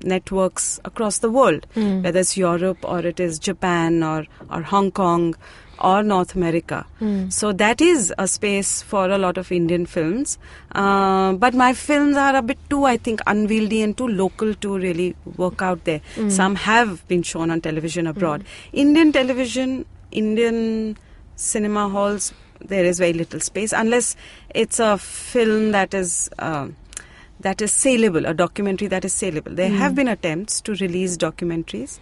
S2: networks across the world, whether it's Europe or it is Japan or Hong Kong or North America. So that is a space for a lot of Indian films. But my films are a bit too, I think, unwieldy and too local to really work out there. Some have been shown on television abroad. Indian television, Indian cinema halls, there is very little space unless it's a film that is saleable, a documentary that is saleable. There have been attempts to release documentaries,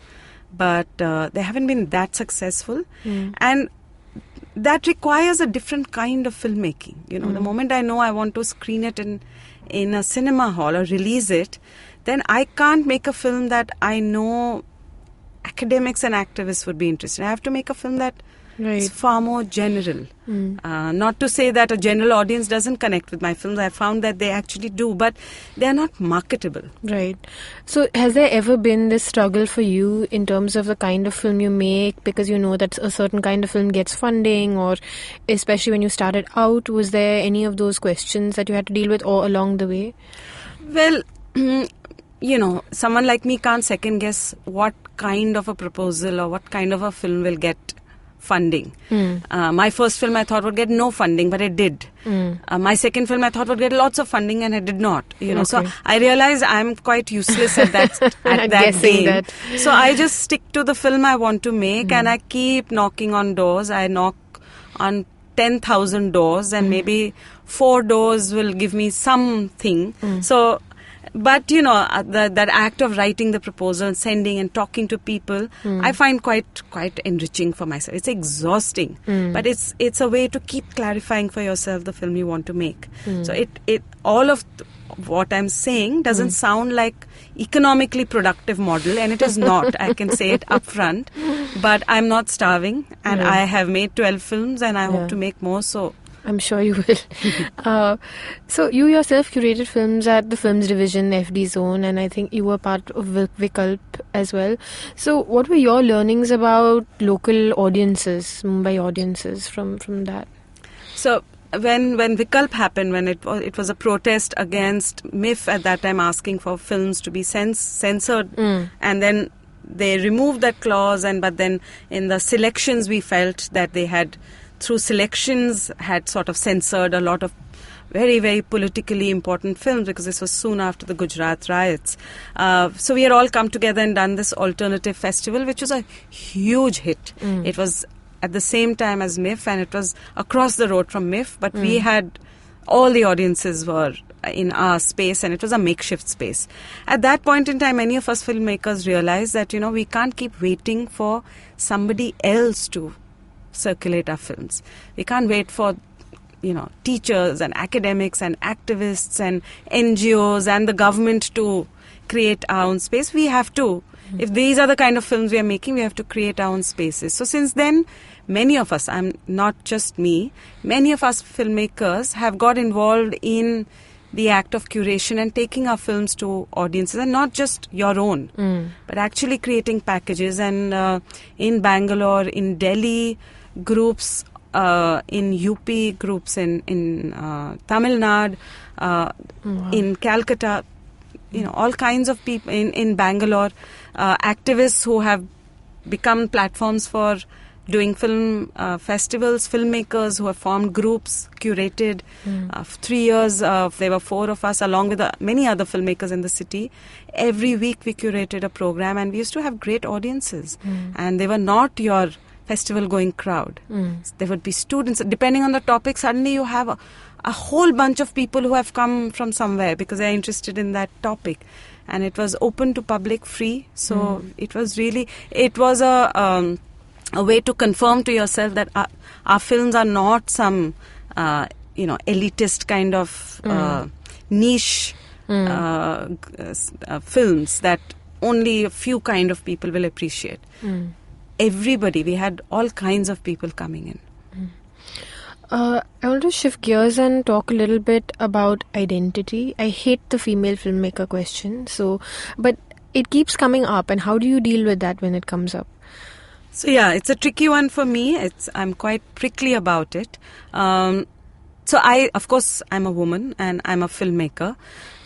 S2: but they haven't been that successful. And that requires a different kind of filmmaking. The moment I know I want to screen it in in a cinema hall or release it, then I can't make a film that I know academics and activists would be interested in. I have to make a film that is far more general. Not to say that a general audience doesn't connect with my films. I found that they actually do, but they're not marketable.
S3: Right. So has there ever been this struggle for you in terms of the kind of film you make, because you know that a certain kind of film gets funding, or especially when you started out, was there any of those questions that you had to deal with all along the way?
S2: Well, someone like me can't second guess what kind of a proposal or what kind of a film will get funding. My first film I thought would get no funding, but it did. My second film I thought would get lots of funding, and it did not. So I realized I'm quite useless at that game. That. So I just stick to the film I want to make, and I keep knocking on doors. I knock on 10,000 doors, and maybe 4 doors will give me something. So. But, that act of writing the proposal and sending and talking to people, I find quite enriching for myself. It's exhausting, but it's a way to keep clarifying for yourself the film you want to make. So all of what I'm saying doesn't sound like economically productive model, and it is not. I can say it upfront, but I'm not starving, and I have made 12 films, and I hope to make more, so...
S3: I'm sure you will. So you yourself curated films at the Films Division, FD Zone, and I think you were part of Vikalp as well. So what were your learnings about local audiences, Mumbai audiences from that?
S2: So when Vikalp happened, when it was a protest against MIF at that time asking for films to be censored, and then they removed that clause, but then in the selections we felt that they had... through selections had sort of censored a lot of very, very politically important films, because this was soon after the Gujarat riots. So we had all come together and done this alternative festival, which was a huge hit. It was at the same time as MIF, and it was across the road from MIF, but we had... all the audiences were in our space, and it was a makeshift space. At that point in time, many of us filmmakers realized that, we can't keep waiting for somebody else to circulate our films. We can't wait for teachers and academics and activists and NGOs and the government to create our own space. We have to. If these are the kind of films we are making, we have to create our own spaces. So since then, many of us, not just me, many of us filmmakers have got involved in the act of curation and taking our films to audiences, and not just your own, but actually creating packages. And in Bangalore, in Delhi, groups in UP, groups in Tamil Nadu, in Calcutta, all kinds of people in Bangalore, activists who have become platforms for doing film festivals, filmmakers who have formed groups, curated 3 years. There were 4 of us, along with many other filmmakers in the city. Every week we curated a program, and we used to have great audiences. And they were not your festival-going crowd. There would be students. Depending on the topic, suddenly you have a whole bunch of people who have come from somewhere because they're interested in that topic. And it was open to public, free. So it was really... It was a way to confirm to yourself that our films are not some, elitist kind of niche films that only a few kind of people will appreciate. Everybody, we had all kinds of people coming in.
S3: I want to shift gears and talk a little bit about identity. I hate the female filmmaker question, but it keeps coming up, and how do you deal with that when it comes up?
S2: So yeah, it's a tricky one for me. I'm quite prickly about it. So of course, I'm a woman and I'm a filmmaker,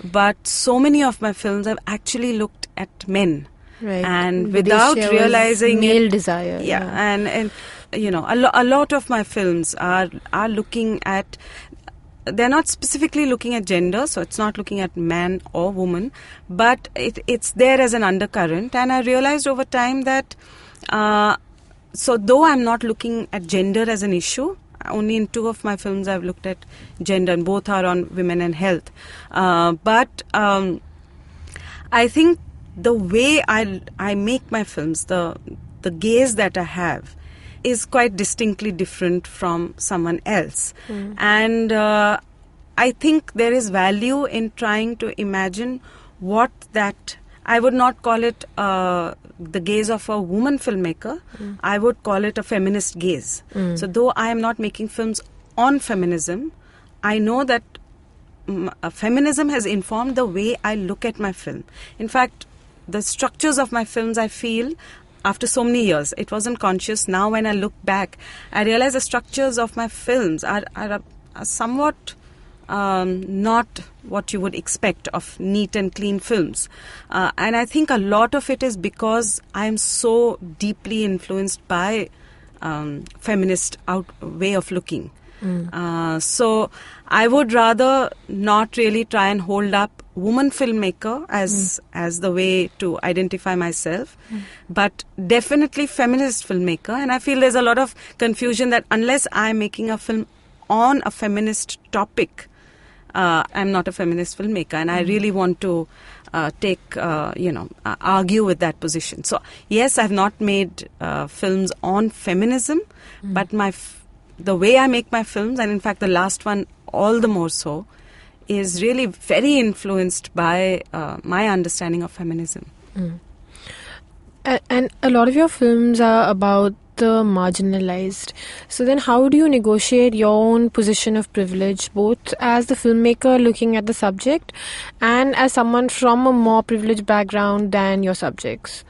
S2: but so many of my films have actually looked at men.
S3: Right.
S2: And without realizing
S3: male desire.
S2: Yeah. And a lot of my films are looking at... They're not specifically looking at gender, so it's not looking at man or woman, but it's there as an undercurrent. And I realized over time that... so though I'm not looking at gender as an issue, only in 2 of my films I've looked at gender, and both are on women and health. But I think the way I make my films, the gaze that I have, is quite distinctly different from someone else. And I think there is value in trying to imagine what that, I would not call it the gaze of a woman filmmaker. I would call it a feminist gaze. So though I am not making films on feminism, I know that feminism has informed the way I look at my film. In fact, the structures of my films, I feel, after so many years, it wasn't conscious. Now when I look back, I realize the structures of my films are somewhat not what you would expect of neat and clean films. And I think a lot of it is because I am so deeply influenced by feminist way of looking. So I would rather not really try and hold up woman filmmaker as the way to identify myself, but definitely feminist filmmaker. And I feel there's a lot of confusion that unless I'm making a film on a feminist topic, I'm not a feminist filmmaker, and I really want to argue with that position. So yes, I've not made films on feminism, but the way I make my films, and in fact the last one all the more so, is really very influenced by my understanding of feminism.
S3: And a lot of your films are about the marginalized. So then how do you negotiate your own position of privilege, both as the filmmaker looking at the subject and as someone from a more privileged background than your subjects?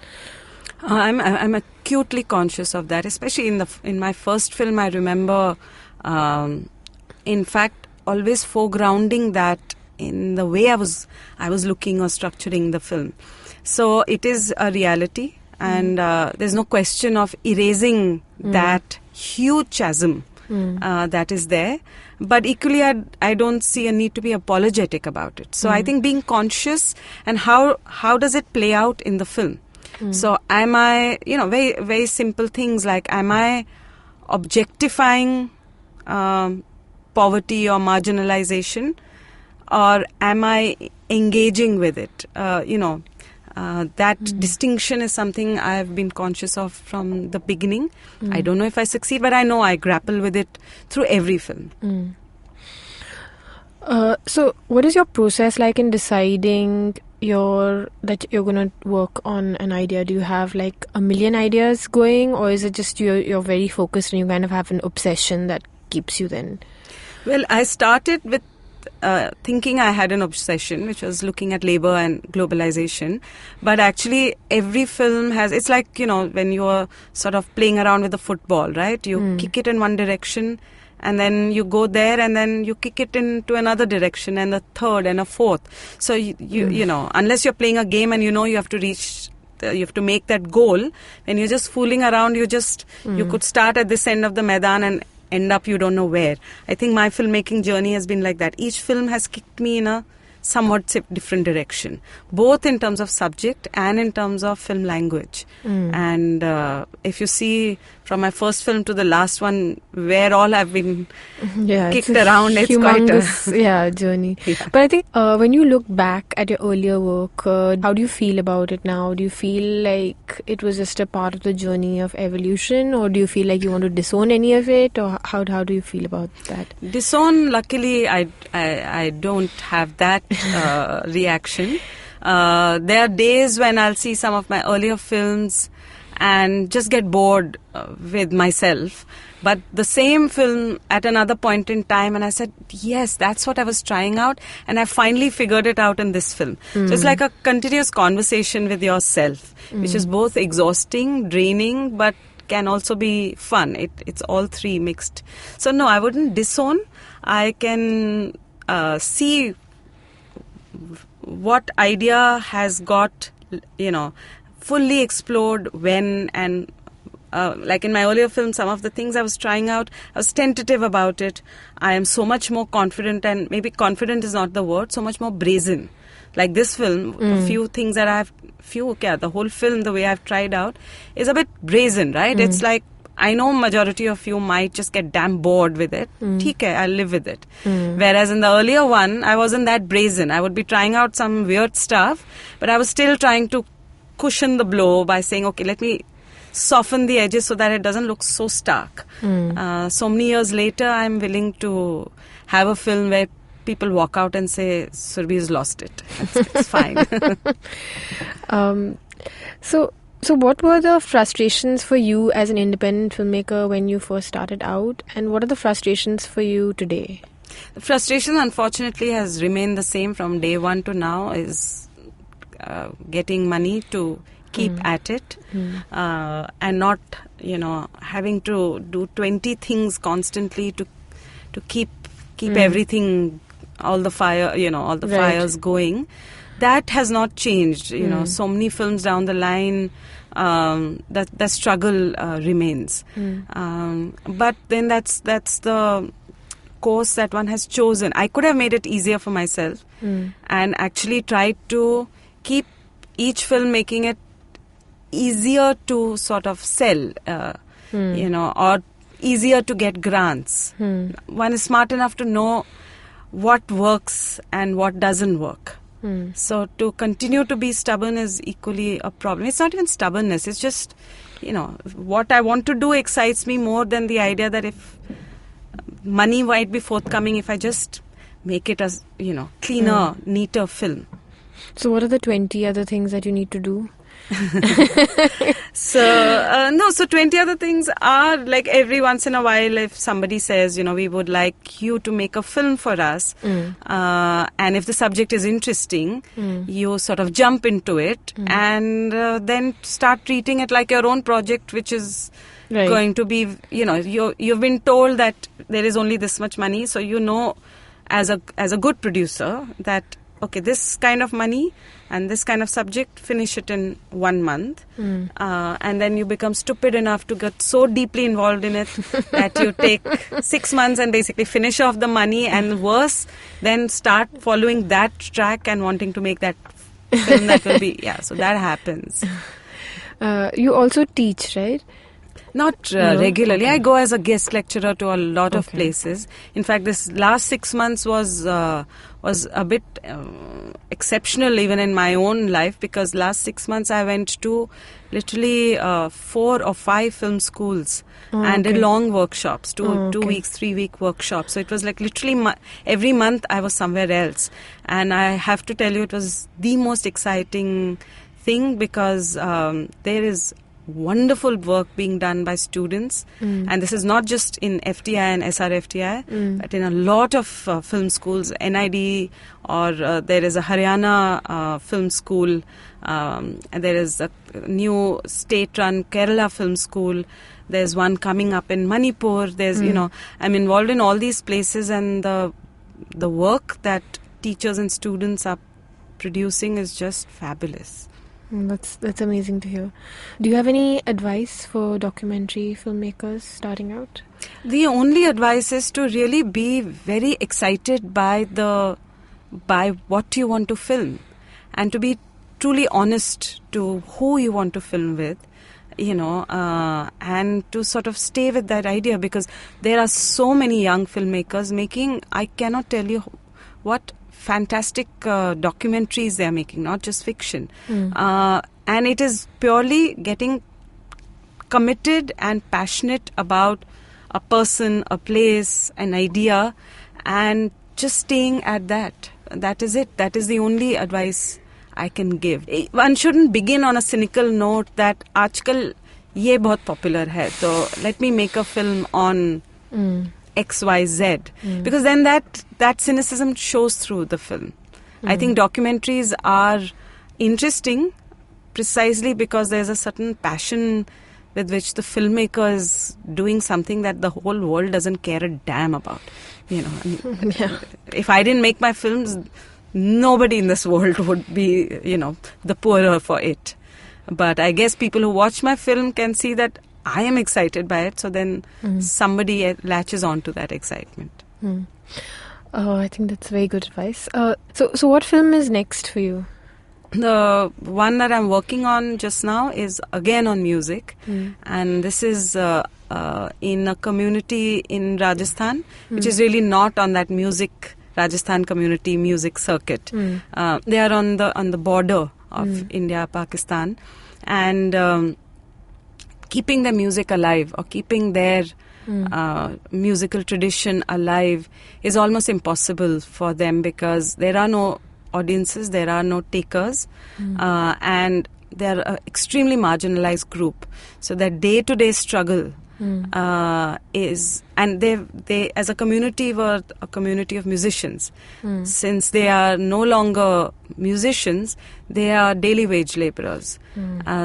S2: I'm acutely conscious of that, especially in my first film. I remember, in fact, always foregrounding that in the way I was looking or structuring the film. So it is a reality, and there's no question of erasing that huge chasm that is there. But equally, I don't see a need to be apologetic about it. So I think being conscious, and how does it play out in the film? So am I, very, very simple things like, am I objectifying poverty or marginalization, or am I engaging with it? That distinction is something I have been conscious of from the beginning. I don't know if I succeed, but I know I grapple with it through every film.
S3: So what is your process like in deciding that you're going to work on an idea? Do you have like a million ideas going, or is it just you're very focused and you kind of have an obsession that keeps you then?
S2: Well, I started with thinking I had an obsession, which was looking at labor and globalization. But actually, every film has, it's like, when you're sort of playing around with a football, right? You kick it in one direction, and then you go there, and then you kick it into another direction, and a third and a fourth. So you unless you're playing a game and you have to reach, you have to make that goal. When you're just fooling around, you could start at this end of the Maidan and end up you don't know where. I think my filmmaking journey has been like that. Each film has kicked me in a somewhat different direction, both in terms of subject and in terms of film language. And if you see from my first film to the last one, where all have been kicked around, it's quite a
S3: journey. But I think when you look back at your earlier work, how do you feel about it now? Do you feel like it was just a part of the journey of evolution, or do you feel like you want to disown any of it, or how do you feel about that?
S2: Disown, luckily, I don't have that reaction. There are days when I'll see some of my earlier films and just get bored with myself. But the same film at another point in time, and I said, yes, that's what I was trying out, and I finally figured it out in this film. So it's like a continuous conversation with yourself, which is both exhausting, draining, but can also be fun. It's all three mixed. So no, I wouldn't disown. I can see what idea has got, fully explored when, and like in my earlier film, some of the things I was trying out, I was tentative about it. I am so much more confident, and maybe confident is not the word, so much more brazen. Like this film, a few things that the whole film, the way I've tried out, is a bit brazen, right? It's like, I know majority of you might just get damn bored with it. Theek hai, I'll live with it. Whereas in the earlier one, I wasn't that brazen. I would be trying out some weird stuff, but I was still trying to cushion the blow by saying, okay, let me soften the edges so that it doesn't look so stark. So many years later, I'm willing to have a film where people walk out and say, Surabhi's lost it. It's fine.
S3: So what were the frustrations for you as an independent filmmaker when you first started out, and what are the frustrations for you today?
S2: The frustration, unfortunately, has remained the same from day one to now, is getting money to keep at it, and not, having to do 20 things constantly to keep everything, all the fire, all the fires going. That has not changed. So many films down the line, that struggle remains. But then that's the course that one has chosen. I could have made it easier for myself and actually tried to keep each film, making it easier to sort of sell, or easier to get grants. One is smart enough to know what works and what doesn't work. So to continue to be stubborn is equally a problem. It's not even stubbornness. It's just, what I want to do excites me more than the idea that if money might be forthcoming if I just make it as, cleaner, neater film.
S3: So what are the 20 other things that you need to do?
S2: So 20 other things are like, every once in a while if somebody says, we would like you to make a film for us, and if the subject is interesting, you sort of jump into it and then start treating it like your own project, which is going to be, you've been told that there is only this much money, so as a good producer that, okay, this kind of money and this kind of subject, finish it in 1 month. And then you become stupid enough to get so deeply involved in it that you take 6 months and basically finish off the money, and worse, then start following that track and wanting to make that film that will be, so that happens.
S3: You also teach, right?
S2: Not regularly. Okay. I go as a guest lecturer to a lot of places. In fact, this last 6 months was a bit exceptional even in my own life, because last 6 months I went to literally 4 or 5 film schools and did long workshops, 2 weeks, 3-week workshops. So it was like literally every month I was somewhere else. And I have to tell you, it was the most exciting thing, because there is wonderful work being done by students, and this is not just in FTI and SRFTI, but in a lot of film schools, NID, or there is a Haryana film school, and there is a new state-run Kerala film school. There's one coming up in Manipur. There's, I'm involved in all these places, and the work that teachers and students are producing is just fabulous.
S3: That's amazing to hear. Do you have any advice for documentary filmmakers starting out?
S2: The only advice is to really be very excited by what you want to film, and to be truly honest to who you want to film with, and to sort of stay with that idea, because there are so many young filmmakers making, I cannot tell you what fantastic documentaries they are making, not just fiction. And it is purely getting committed and passionate about a person, a place, an idea, and just staying at that. That is it. That is the only advice I can give. One shouldn't begin on a cynical note that aajkal ye bahut popular hai, so let me make a film on XYZ, because then that cynicism shows through the film. I think documentaries are interesting precisely because there's a certain passion with which the filmmaker is doing something that the whole world doesn't care a damn about. If I didn't make my films, nobody in this world would be, the poorer for it. But I guess people who watch my film can see that I am excited by it, so then somebody latches on to that excitement.
S3: Oh, I think that's very good advice. So what film is next for you?
S2: The one that I'm working on just now is again on music, and this is in a community in Rajasthan, which is really not on that Rajasthan community music circuit. They are on the border of India, Pakistan, and keeping the music alive, or keeping their musical tradition alive is almost impossible for them, because there are no audiences, there are no takers, and they're an extremely marginalized group. So their day-to-day struggle is, and they as a community were a community of musicians. Since they are no longer musicians, they are daily wage laborers.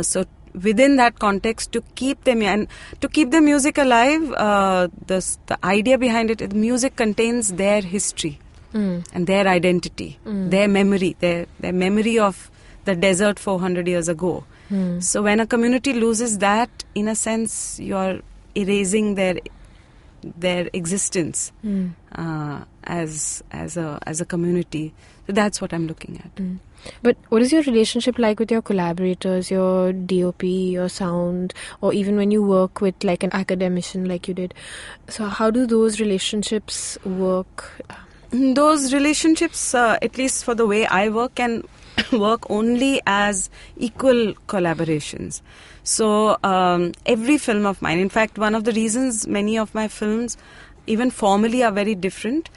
S2: So within that context, to keep them and to keep the music alive, the idea behind it, music contains their history and their identity, their memory, their memory of the desert 400 years ago. So when a community loses that, in a sense, you're erasing their existence as a community. So that's what I'm looking at.
S3: But what is your relationship like with your collaborators, your DOP, your sound, or even when you work with like an academician like you did? So how do those relationships work?
S2: Those relationships, at least for the way I work, can work only as equal collaborations. So every film of mine, in fact, one of the reasons many of my films, even formally, are very different,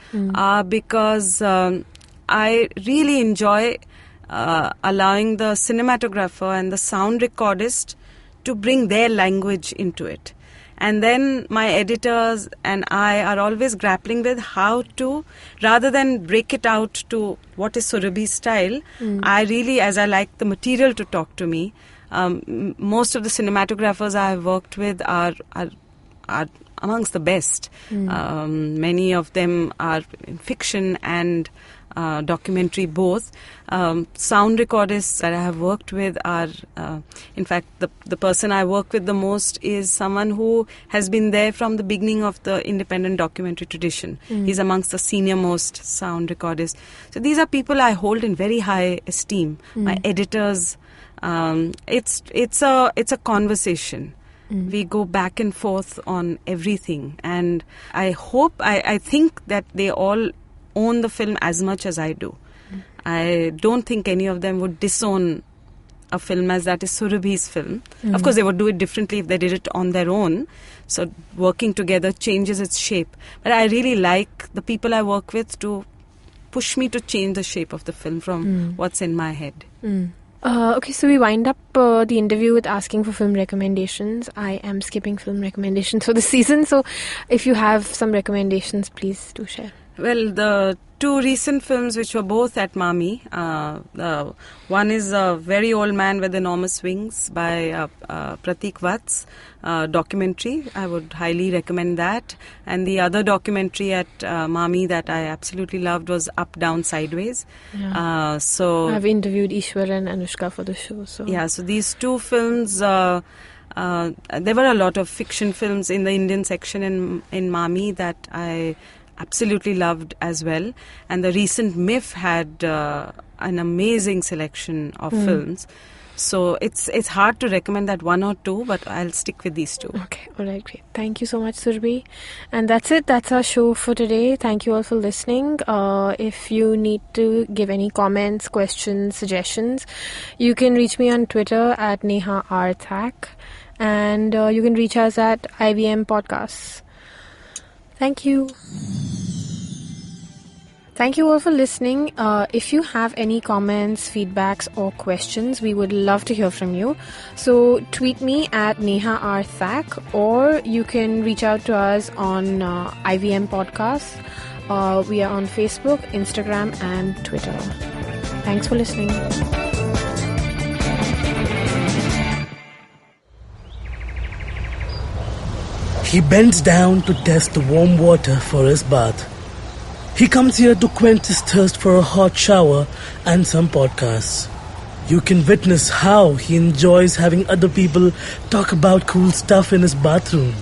S2: because I really enjoy allowing the cinematographer and the sound recordist to bring their language into it. And then my editors and I are always grappling with how to, rather than break it out to what is Surabhi style, I really, as I like the material to talk to me, most of the cinematographers I have worked with are amongst the best. Many of them are in fiction and documentary both. Sound recordists that I have worked with are, in fact, the person I work with the most is someone who has been there from the beginning of the independent documentary tradition. He's amongst the senior most sound recordists. So these are people I hold in very high esteem. My editors, it's a conversation. We go back and forth on everything, and I think that they all own the film as much as I do. I don't think any of them would disown a film as that is Surabhi's film. Of course, they would do it differently if they did it on their own. So working together changes its shape. But I really like the people I work with to push me to change the shape of the film from what's in my head.
S3: Okay, so we wind up the interview with asking for film recommendations. I am skipping film recommendations for this season, so if you have some recommendations, please do share.
S2: Well, the two recent films which were both at Mami, one is A Very Old Man with Enormous Wings by Pratik Vats, documentary. I would highly recommend that. And the other documentary at Mami that I absolutely loved was Up, Down, Sideways.
S3: Yeah.
S2: So
S3: I've interviewed Ishwar and Anushka for the show. So
S2: these two films... there were a lot of fiction films in the Indian section in Mami that I absolutely loved as well. And the recent MIF had an amazing selection of films. So it's hard to recommend that one or two, but I'll stick with these two.
S3: Okay, all right, great. Thank you so much, Surabhi. And that's it. That's our show for today. Thank you all for listening. If you need to give any comments, questions, suggestions, you can reach me on Twitter at Neha Arthak, and you can reach us at IVM Podcasts. Thank you. Thank you all for listening. If you have any comments, feedbacks or questions, we would love to hear from you. So tweet me at Neha Arthak, or you can reach out to us on IVM Podcasts. We are on Facebook, Instagram and Twitter. Thanks for listening.
S4: He bends down to test the warm water for his bath. He comes here to quench his thirst for a hot shower and some podcasts. You can witness how he enjoys having other people talk about cool stuff in his bathroom.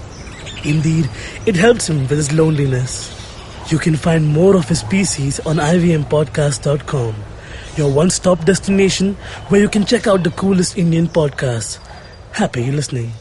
S4: Indeed, it helps him with his loneliness. You can find more of his pieces on ivmpodcast.com, your one-stop destination where you can check out the coolest Indian podcasts. Happy listening.